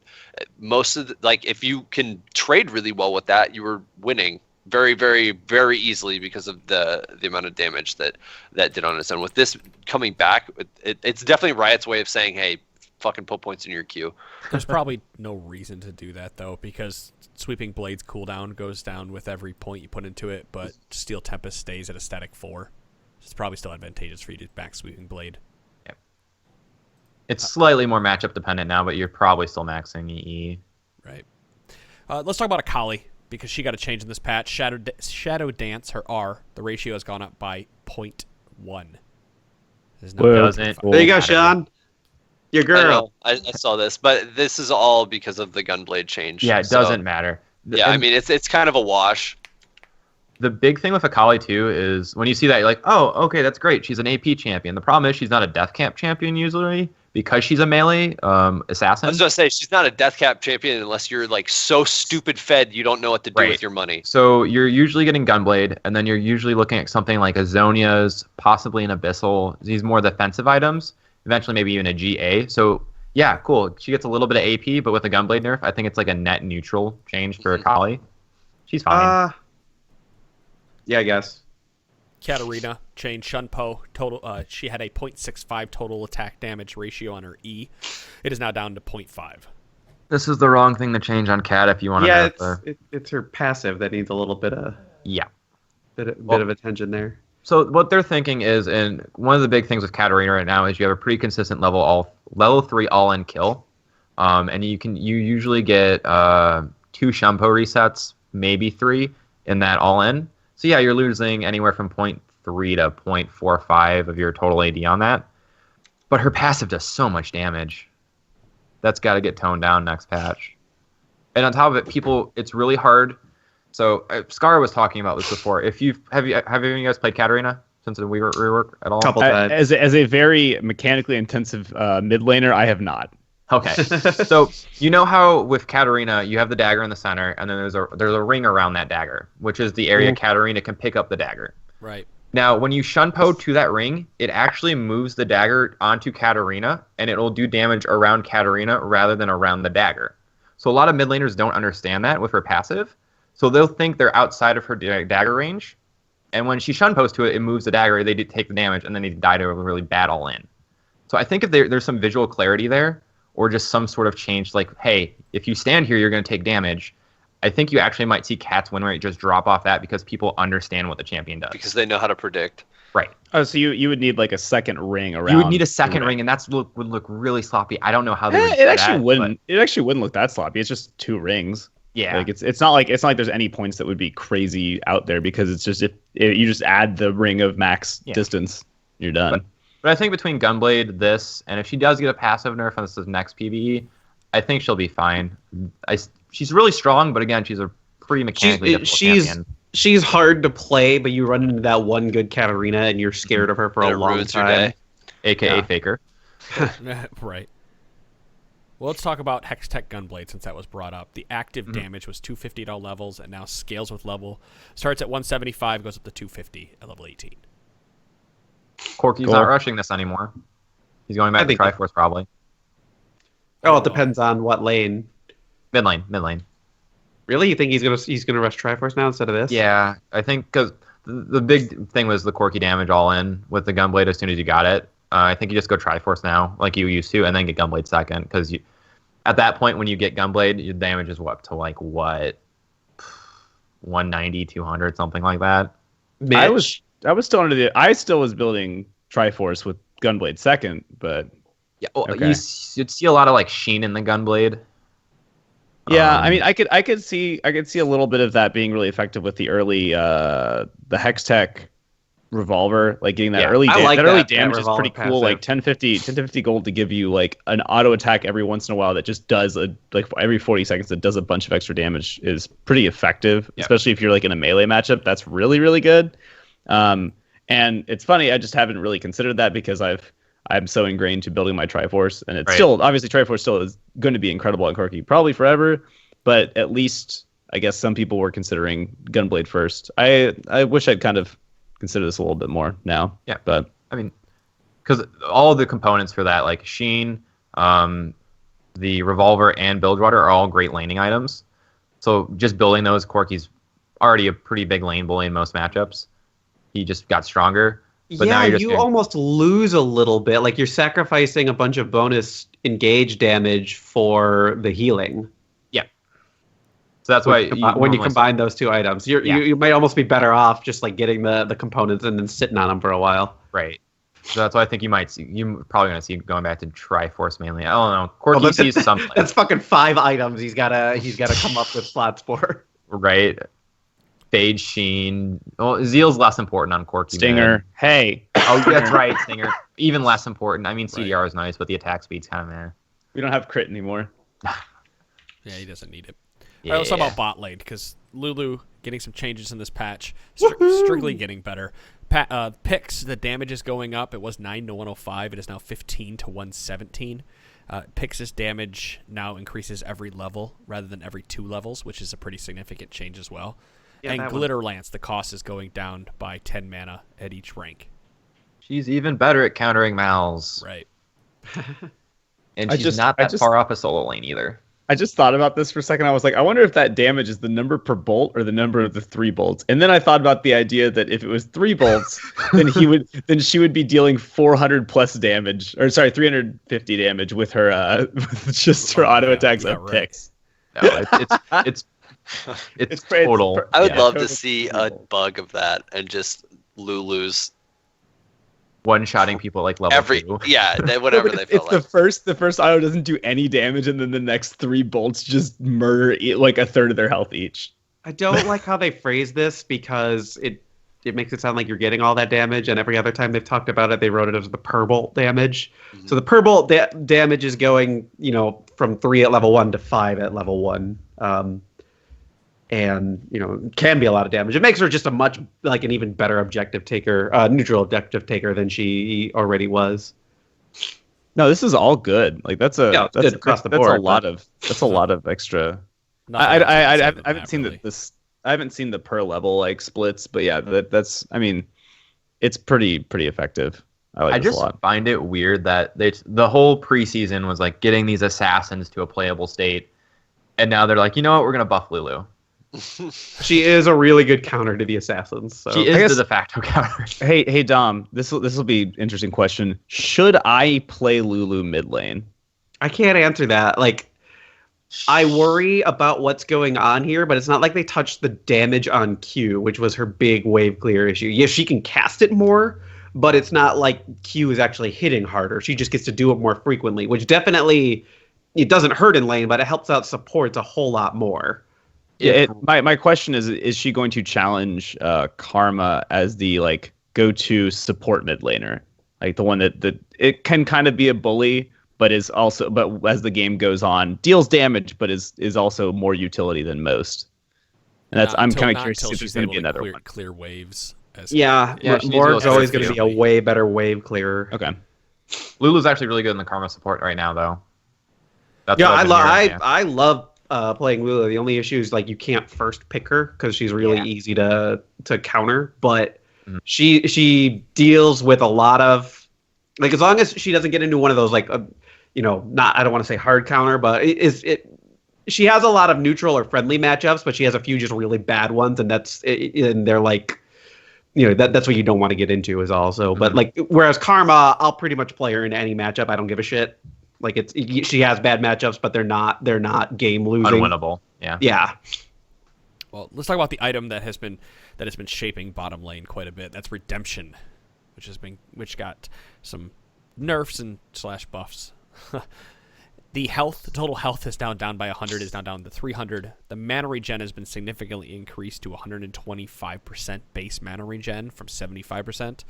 most of if you can trade really well with that, you were winning very, very, very easily because of the amount of damage that did on its own. With this coming back, it's definitely Riot's way of saying, hey, fucking put points in your queue. There's probably no reason to do that, though, because Sweeping Blade's cooldown goes down with every point you put into it, but Steel Tempest stays at a static 4. It's probably still advantageous for you to back Sweeping Blade. Yep. It's slightly more matchup dependent now, but you're probably still maxing EE. Right. Let's talk about Akali, because she got a change in this patch. Shadow Dance, her R, the ratio has gone up by 0.1. There you go, Sean. Your girl. I saw this, but this is all because of the Gunblade change. Yeah, it doesn't matter. Yeah, I mean, it's kind of a wash. The big thing with Akali, too, is when you see that, you're like, oh, okay, that's great. She's an AP champion. The problem is she's not a death camp champion usually because she's a melee assassin. I was going to say, she's not a death cap champion unless you're like so stupid fed you don't know what to do with your money. So you're usually getting Gunblade, and then you're usually looking at something like a Zonia's, possibly an Abyssal. These more defensive items, eventually maybe even a GA. So, yeah, cool. She gets a little bit of AP, but with a Gunblade nerf, I think it's like a net neutral change for Akali. She's fine. Yeah, I guess. Katarina changed Shunpo total. She had a 0.65 total attack damage ratio on her E. It is now down to 0.5. This is the wrong thing to change on Cat if you want to. Yeah, it's her passive that needs a little bit of bit of attention there. So what they're thinking is, and one of the big things with Katarina right now is you have a pretty consistent level 3 all-in kill, and you usually get 2 Shunpo resets, maybe 3 in that all-in. So yeah, you're losing anywhere from 0.3 to 0.45 of your total AD on that. But her passive does so much damage. That's got to get toned down next patch. And on top of it, it's really hard. So Scar was talking about this before. Have you guys played Katarina since the rework at all? Couple times. As a very mechanically intensive mid laner, I have not. Okay, so you know how with Katarina you have the dagger in the center, and then there's a ring around that dagger, which is the area Katarina can pick up the dagger. Right. Now, when you Shunpo to that ring, it actually moves the dagger onto Katarina, and it will do damage around Katarina rather than around the dagger. So a lot of mid laners don't understand that with her passive, so they'll think they're outside of her dagger range, and when she Shunpos to it, it moves the dagger, they take the damage, and then they die to a really bad all-in. So I think if there's some visual clarity there, or just some sort of change, like, hey, if you stand here, you're going to take damage. I think you actually might see Cat's win rate just drop off that because people understand what the champion does. Because they know how to predict. Right. Oh, so you would need like a second ring around. You would need a second ring, and would look really sloppy. I don't know how they would do it that. It actually wouldn't look that sloppy. It's just 2 rings. Yeah. Like it's not like there's any points that would be crazy out there because it's just if you just add the ring of max distance, you're done. But I think between Gunblade, this, and if she does get a passive nerf on this next PvE, I think she'll be fine. She's really strong, but again, she's a pretty mechanically difficult champion. she's hard to play, but you run into that one good Katarina and you're scared of her for And a it long ruins your time. day. AKA Yeah. Faker. Right. Well, let's talk about Hextech Gunblade since that was brought up. The active damage was 250 at all levels and now scales with level. Starts at 175, goes up to 250 at level 18. Corky's Cool. not rushing this anymore. He's going back to think- Triforce probably. Oh, it depends on what lane. Mid lane. Really, you think he's gonna rush Triforce now instead of this? Yeah, I think because the big thing was the Corky damage all in with the Gunblade as soon as you got it. I think you just go Triforce now, like you used to, and then get Gunblade second. Because at that point, when you get Gunblade, your damage is up to like what 190, 200, something like that. Mitch, I was still under the. I still was building Triforce with Gunblade second, but Yeah, well, Okay. you'd see a lot of like sheen in the Gunblade. yeah, Um, I mean, I could see a little bit of that being really effective with the early the Hextech revolver, like getting that Yeah, early I like that early that damage is revolver pretty cool. Like passive. 1050 gold to give you like an auto attack every once in a while that just does like every 40 seconds that does a bunch of extra damage is pretty effective, Yeah. especially if you're like in a melee matchup. That's really really good. And it's funny, I just haven't really considered that because I'm so ingrained to building my Triforce, and it's Right. still obviously Triforce still is going to be incredible on Corky probably forever, but at least I guess some people were considering Gunblade first. I wish I'd kind of consider this a little bit more now. Yeah. But I mean, because all the components for that, like sheen, the revolver, and Bilgewater are all great laning items. So just building those, Corky's already a pretty big lane bully in most matchups. He just got stronger. But now yeah, you're just you getting- almost lose a little bit. Like you're sacrificing a bunch of bonus engage damage for the healing. So that's why When you normally- combine those two items, Yeah. you might almost be better off just like getting the components and then sitting on them for a while. Right. So that's why I think you're probably going to see going back to Triforce mainly. I don't know. Corky sees something. That's fucking 5 items he's gotta come up with slots for. Right. Fade Sheen. Well, Zeal's less important on Corky. Stinger, Man. hey, Oh, that's right, Stinger. Even less important. I mean, CDR is nice, but the attack speed's kind of meh. we don't have crit anymore. Yeah, he doesn't need it. Yeah. All right, let's talk about bot lane because Lulu getting some changes in this patch, strictly getting better. Picks, the damage is going up. It was 9 to 105. It is now 15 to 117. Pix's damage now increases every level rather than every 2 levels, which is a pretty significant change as well. Yeah, and that one. Glitter Lance, the cost is going down by 10 mana at each rank. She's even better at countering Mal's. Right. And I she's just- not I that just- far off a solo lane either. I just thought about this for a second. I was like, I wonder if that damage is the number per bolt or the number of the 3 bolts. And then I thought about the idea that if it was 3 bolts, then she would be dealing 400 plus damage, or sorry, 350 damage with her with just her auto yeah, attacks yeah, and right. picks. No, it's total. I would Yeah, love to total see a control. bug of that and just Lulu's One-shotting people like level 2. whatever they If felt like. the first auto doesn't do any damage, and then the next 3 bolts just murder like a third of their health each. I don't like how they phrase this because it makes it sound like you're getting all that damage, and every other time they've talked about it, they wrote it as the per bolt damage. Mhm. So the per bolt damage is going, from 3 at level 1 to 5 at level 1. And can be a lot of damage. It makes her just an even better objective taker, neutral objective taker than she already was. No, this is all good. Like that's good across the that's board, a lot of extra. Nothing I else to say I than haven't that, seen really. I haven't seen the per level like splits, but yeah, that's I mean, it's pretty effective. I like I this just a lot. find it weird that the whole preseason was like getting these assassins to a playable state, and now they're like, you know what, we're gonna buff Lulu. She is a really good counter to the assassins. So. She I is guess- the de facto counter. Hey Dom, this will be an interesting question. Should I play Lulu mid lane? I can't answer that. Like, I worry about what's going on here, but it's not like they touched the damage on Q, which was her big wave clear issue. Yes, she can cast it more, but it's not like Q is actually hitting harder. She just gets to do it more frequently, which definitely it doesn't hurt in lane, but it helps out supports a whole lot more. Yeah, my question is she going to challenge Karma as the like go-to support mid laner, like the one that it can kind of be a bully, but as the game goes on deals damage, but is also more utility than most. And that's I'm Until- kind of not curious to until see if there's she's going to able be another clear, one. clear waves. As Yeah, Yeah, she needs to Morg's go always through going to be too. a way better wave clearer. Okay. Lulu's actually really good in the Karma support right now, though. That's Yeah, what I've been hearing, I love playing Lulu. The only issue is like you can't first pick her because she's really easy to counter. But she deals with a lot of like as long as she doesn't get into one of those like not I don't want to say hard counter, but she has a lot of neutral or friendly matchups, but she has a few just really bad ones, and they're like that's what you don't want to get into is also. But like whereas Karma, I'll pretty much play her in any matchup. I don't give a shit. Like she has bad matchups, but they're not game losing. unwinnable. Yeah. Yeah. Well, let's talk about the item that has been shaping bottom lane quite a bit. That's Redemption, which got some nerfs and / buffs. The total health is down by 100, is down to 300. The mana regen has been significantly increased to 125% base mana regen from 75%.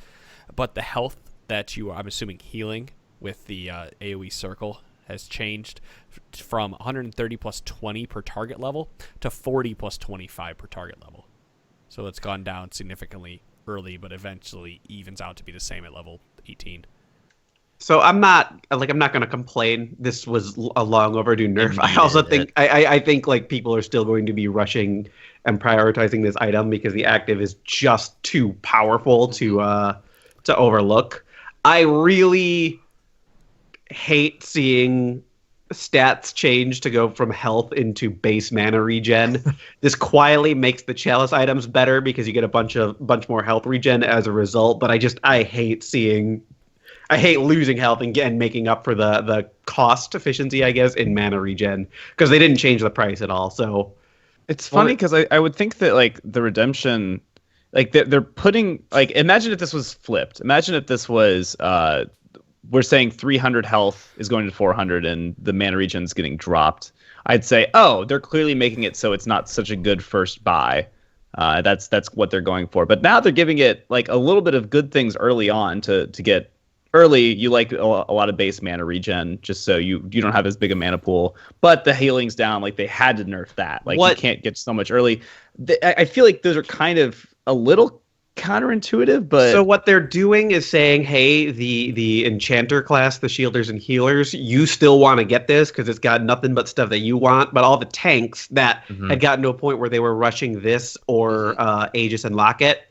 But the health that I'm assuming healing with the AoE circle has changed from 130 plus 20 per target level to 40 plus 25 per target level. So it's gone down significantly early, but eventually evens out to be the same at level 18. So I'm not going to complain. This was a long overdue nerf. I also think I think like people are still going to be rushing and prioritizing this item because the active is just too powerful to overlook. I really hate seeing stats change to go from health into base mana regen. This quietly makes the chalice items better because you get a bunch more health regen as a result. But I hate losing health and making up for the cost efficiency, I guess, in mana regen because they didn't change the price at all. So it's funny because I would think that like the redemption, like they're putting like imagine if this was flipped. Imagine if this was we're saying 300 health is going to 400 and the mana regen is getting dropped. I'd say, oh, they're clearly making it so it's not such a good first buy. That's what they're going for. But now they're giving it like a little bit of good things early on to get early. You like a lot of base mana regen just so you don't have as big a mana pool. But the healing's down. Like they had to nerf that. Like you can't get so much early. I feel like those are kind of a little counterintuitive, but so what they're doing is saying, hey, the enchanter class, the shielders and healers, you still want to get this because it's got nothing but stuff that you want, but all the tanks that had gotten to a point where they were rushing this or Aegis and Locket,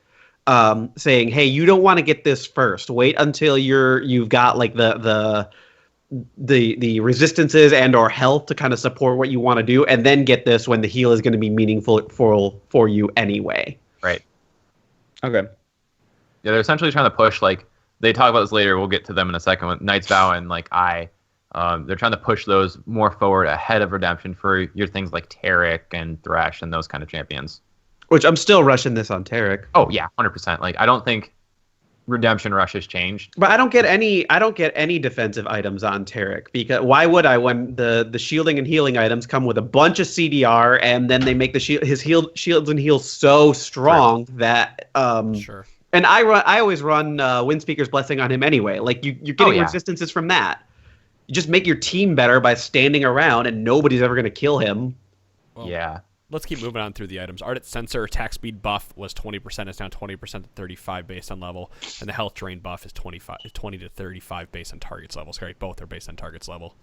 saying, hey, you don't want to get this first, wait until you've got like the resistances and or health to kind of support what you want to do, and then get this when the heal is going to be meaningful for you anyway. Right. Okay. Yeah, they're essentially trying to push, like, they talk about this later, we'll get to them in a second, with Knight's Vow and, like, they're trying to push those more forward ahead of Redemption for your things like Taric and Thresh and those kind of champions. Which I'm still rushing this on Taric. Oh, yeah, 100%. Like, I don't think Redemption Rush has changed. But I don't get any defensive items on Taric because why would I when the shielding and healing items come with a bunch of CDR and then they make his shields and heals so strong that Sure. And I always run Windspeaker's Blessing on him anyway. Like you're getting resistances from that. You just make your team better by standing around and nobody's ever going to kill him. Well, yeah. Let's keep moving on through the items. Ardent Sensor attack speed buff was 20%. It's down 20% to 35 based on level. And the health drain buff is 20 to 35 based on target's level. Sorry, both are based on target's level.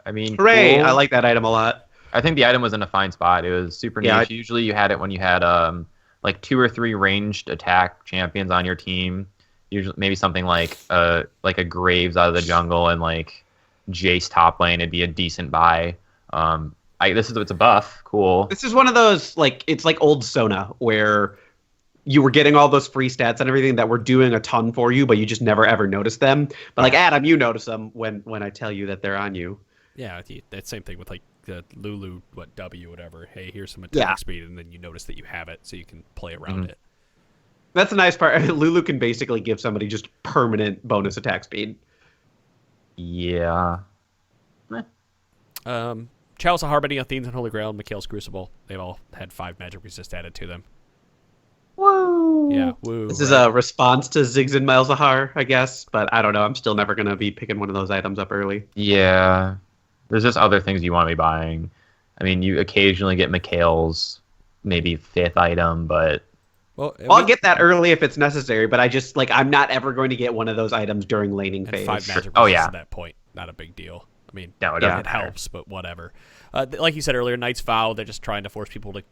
I mean, hooray! cool. I like that item a lot. I think the item was in a fine spot. It was super niche. Usually you had it when you had like 2 or 3 ranged attack champions on your team. Usually maybe something like a Graves out of the jungle and like Jace top lane. It'd be a decent buy. It's a buff. Cool. This is one of those it's like old Sona where you were getting all those free stats and everything that were doing a ton for you, but you just never ever noticed them. But like Adam, you notice them when I tell you that they're on you. Yeah, that same thing with like the Lulu W whatever. Hey, here's some attack speed, and then you notice that you have it, so you can play around it. That's the nice part. Lulu can basically give somebody just permanent bonus attack speed. Yeah. Chalice of Harmony, Athene's and Holy Grail, and Mikhail's Crucible. They've all had 5 magic resist added to them. Woo! Yeah, woo. This is a response to Ziggs and Malzahar, I guess, but I don't know. I'm still never going to be picking one of those items up early. Yeah. There's just other things you want to be buying. I mean, you occasionally get Mikhail's maybe 5th item, but Well, I'll get that early if it's necessary, but I just I'm not ever going to get one of those items during laning and phase. 5 magic Oh, resist yeah. at that point. Not a big deal. I mean, no, it it doesn't matter. helps, but whatever. Like you said earlier, Knight's Vow, they're just trying to force people to...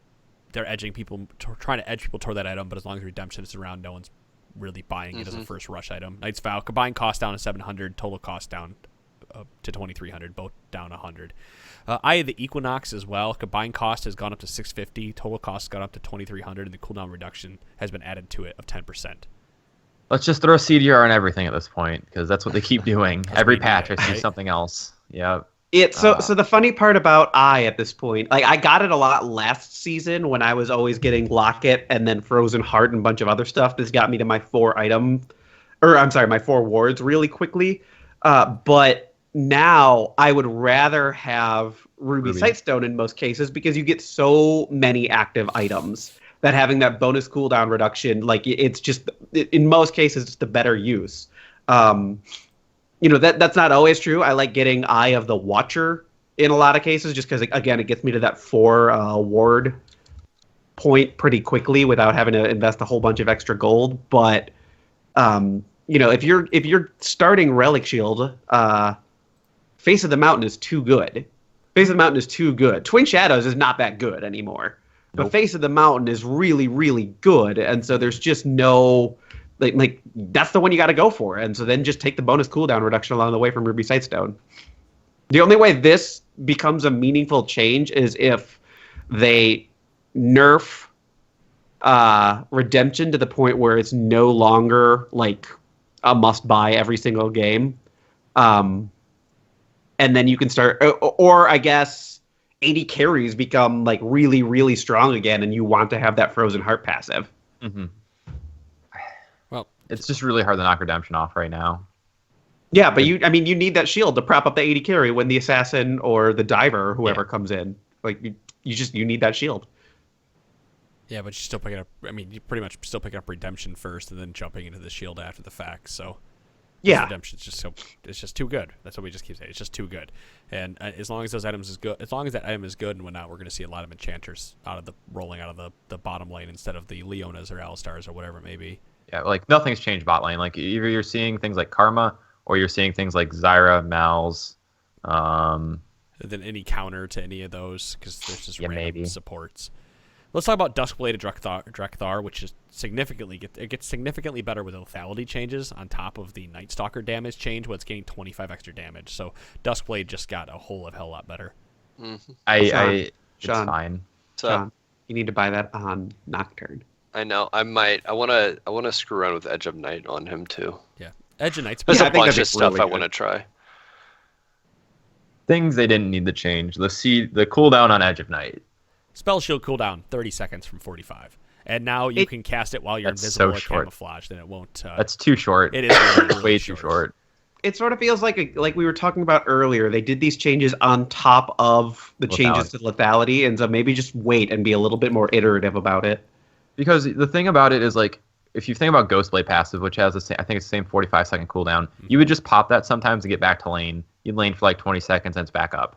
They're edging people, trying to edge people toward that item, but as long as Redemption is around, no one's really buying it as a first rush item. Knight's Vow, combined cost down to 700, total cost down to 2,300, both down 100. Eye of the Equinox as well. Combined cost has gone up to 650, total cost has gone up to 2,300, and the cooldown reduction has been added to it of 10%. Let's just throw CDR on everything at this point, because that's what they keep doing. Every patch, I see right? something else. Yeah. So the funny part about at this point, I got it a lot last season when I was always getting Locket and then Frozen Heart and a bunch of other stuff. This got me to my 4 wards really quickly. But now I would rather have Ruby Sightstone in most cases because you get so many active items that having that bonus cooldown reduction, it's just in most cases it's the better use. That's not always true. I like getting Eye of the Watcher in a lot of cases just because, again, it gets me to that 4 ward point pretty quickly without having to invest a whole bunch of extra gold. But, if you're starting Relic Shield, Face of the Mountain is too good. Face of the Mountain is too good. Twin Shadows is not that good anymore. But Face of the Mountain is really, really good. And so there's just no... Like that's the one you got to go for, and so then just take the bonus cooldown reduction along the way from Ruby Sightstone. The only way this becomes a meaningful change is if they nerf Redemption to the point where it's no longer like a must buy every single game, and then you can start, or I guess 80 carries become like really, really strong again, and you want to have that Frozen Heart passive. Mm-hmm. Well, it's just really hard to knock Redemption off right now. Yeah, but you need that shield to prop up the 80 carry when the assassin or the diver or whoever comes in. Like you need that shield. Yeah, but you're still picking up. I mean, you pretty much still picking up Redemption first, and then jumping into the shield after the fact. So yeah, Redemption's it's just too good. That's what we just keep saying. It's just too good. And as long as those items is good, as long as that item is good and whatnot, we're going to see a lot of enchanters rolling out of the bottom lane instead of the Leonas or Alistars or whatever it may be. Yeah, like nothing's changed bot lane. Like either you're seeing things like Karma or you're seeing things like Zyra, Mal's. Then any counter to any of those because there's just random supports. Let's talk about Duskblade Drekthar, which is gets significantly better with lethality changes on top of the Night Stalker damage change. Where it's getting 25 extra damage. So Duskblade just got a whole hell lot better. Mm-hmm. It's Sean, fine. Sean, you need to buy that on Nocturne. I know. I might. I wanna screw around with Edge of Night on him too. Yeah, Edge of Night's. There's I a think bunch that'd of be stuff really I good. want to try. Things they didn't need to change. The cooldown on Edge of Night. Spell shield cooldown 30 seconds from 45, and now you can cast it while you're That's invisible so or short. camouflage. Then it won't. That's too short. It is really way too short. It sort of feels like we were talking about earlier. They did these changes on top of the changes to lethality, and so maybe just wait and be a little bit more iterative about it. Because the thing about it is, like, if you think about Ghostblade passive, which has I think it's the same 45-second cooldown, you would just pop that sometimes to get back to lane. You'd lane for like 20 seconds and it's back up.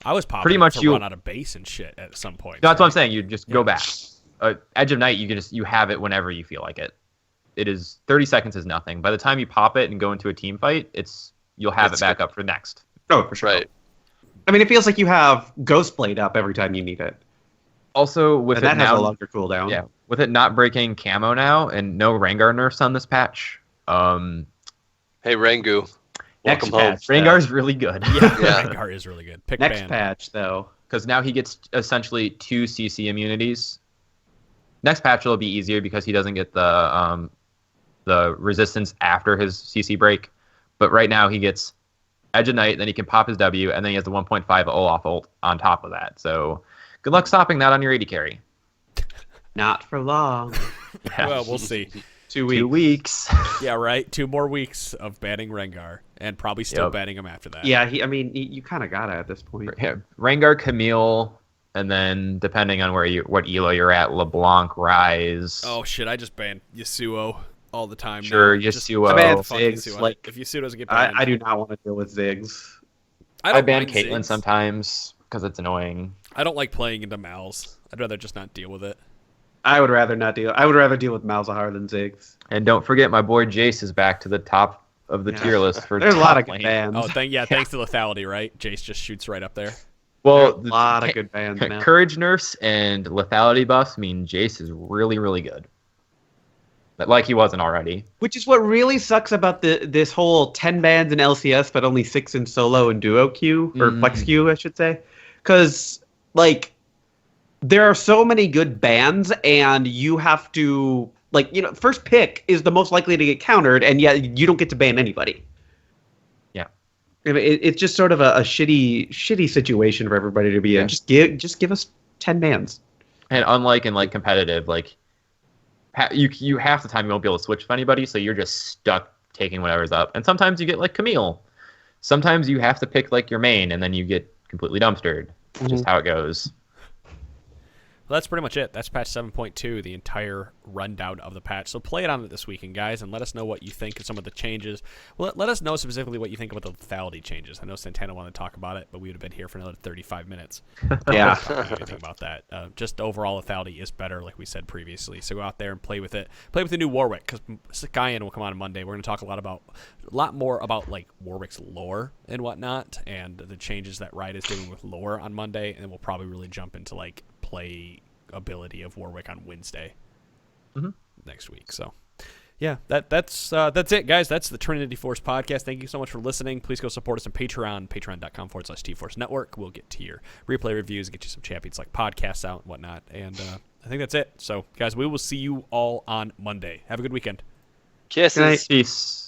I was popping pretty much to run out of base and shit at some point. No, that's what I'm saying. You just go back. Edge of Night, you have it whenever you feel like it. It is 30 seconds is nothing. By the time you pop it and go into a team fight, you'll have it back up for next. Oh, for sure. Right. I mean, it feels like you have Ghostblade up every time you need it. Also, with And it that now, has a longer cooldown. yeah, with it not breaking camo now and no Rengar nerfs on this patch, Hey, Rangu. Next Welcome home. patch, though. Rengar's really good. Yeah, Yeah. Rengar is really good. Pick Next ban. patch, though. Because now he gets essentially 2 CC immunities. Next patch will be easier because he doesn't get the resistance after his CC break. But right now he gets Edge of Night, then he can pop his W, and then he has the 1.5 Olaf ult on top of that. So good luck stopping that on your AD carry. Not for long. Yeah. Well, we'll see. 2 weeks. 2 weeks. Yeah, right. 2 more weeks of banning Rengar, and probably still Yep. banning him after that. Yeah, you kind of got it at this point. Yeah, Rengar, Camille, and then depending on what elo you're at, LeBlanc, Rise. Oh shit! I just banned Yasuo all the time. Sure, now. Just Yasuo. I banned fuck Ziggs, Yasuo. like, if Yasuo doesn't get banned, I do not want to deal with Ziggs. I don't ban mind Caitlyn Ziggs. sometimes. because it's annoying. I don't like playing into Mal's. I'd rather just not deal with it. I would rather not deal. I would rather deal with Malzahar than Ziggs. And don't forget, my boy Jace is back to the top of the tier list for There's a lot of top good lane. bans. Oh, thanks to Lethality, right? Jace just shoots right up there. Well, There's a lot of good bans now. Courage nerfs and lethality buffs mean Jace is really, really good. But like he wasn't already. Which is what really sucks about this whole 10 bans in LCS, but only 6 in solo and duo queue, or flex queue, I should say. Because, like, there are so many good bans, and you have to, like, first pick is the most likely to get countered, and yet you don't get to ban anybody. Yeah. I mean, it's just sort of a shitty situation for everybody to be in. Just give us 10 bans. And unlike in like competitive, like you half the time you won't be able to switch with anybody, so you're just stuck taking whatever's up. And sometimes you get like Camille. Sometimes you have to pick like your main, and then you get completely dumpstered. Just how it goes. Well, that's pretty much it. That's patch 7.2, the entire rundown of the patch. So play it on it this weekend, guys, and let us know what you think of some of the changes. Well, let us know specifically what you think about the lethality changes. I know Santana wanted to talk about it, but we would have been here for another 35 minutes. Yeah. Anything about that. Just overall, lethality is better, like we said previously. So go out there and play with it. Play with the new Warwick, because Skyan will come on Monday. We're going to talk a lot more about like Warwick's lore and whatnot, and the changes that Riot is doing with lore on Monday, and then we'll probably really jump into like play ability of Warwick on Wednesday next week. So yeah, that's it, guys. That's the Trinity Force podcast. Thank you so much for listening. Please go support us on Patreon, patreon.com/TForce Network. We'll get to your replay reviews, get you some champions like podcasts out and whatnot. And I think that's it. So guys, we will see you all on Monday. Have a good weekend. Kisses. Peace.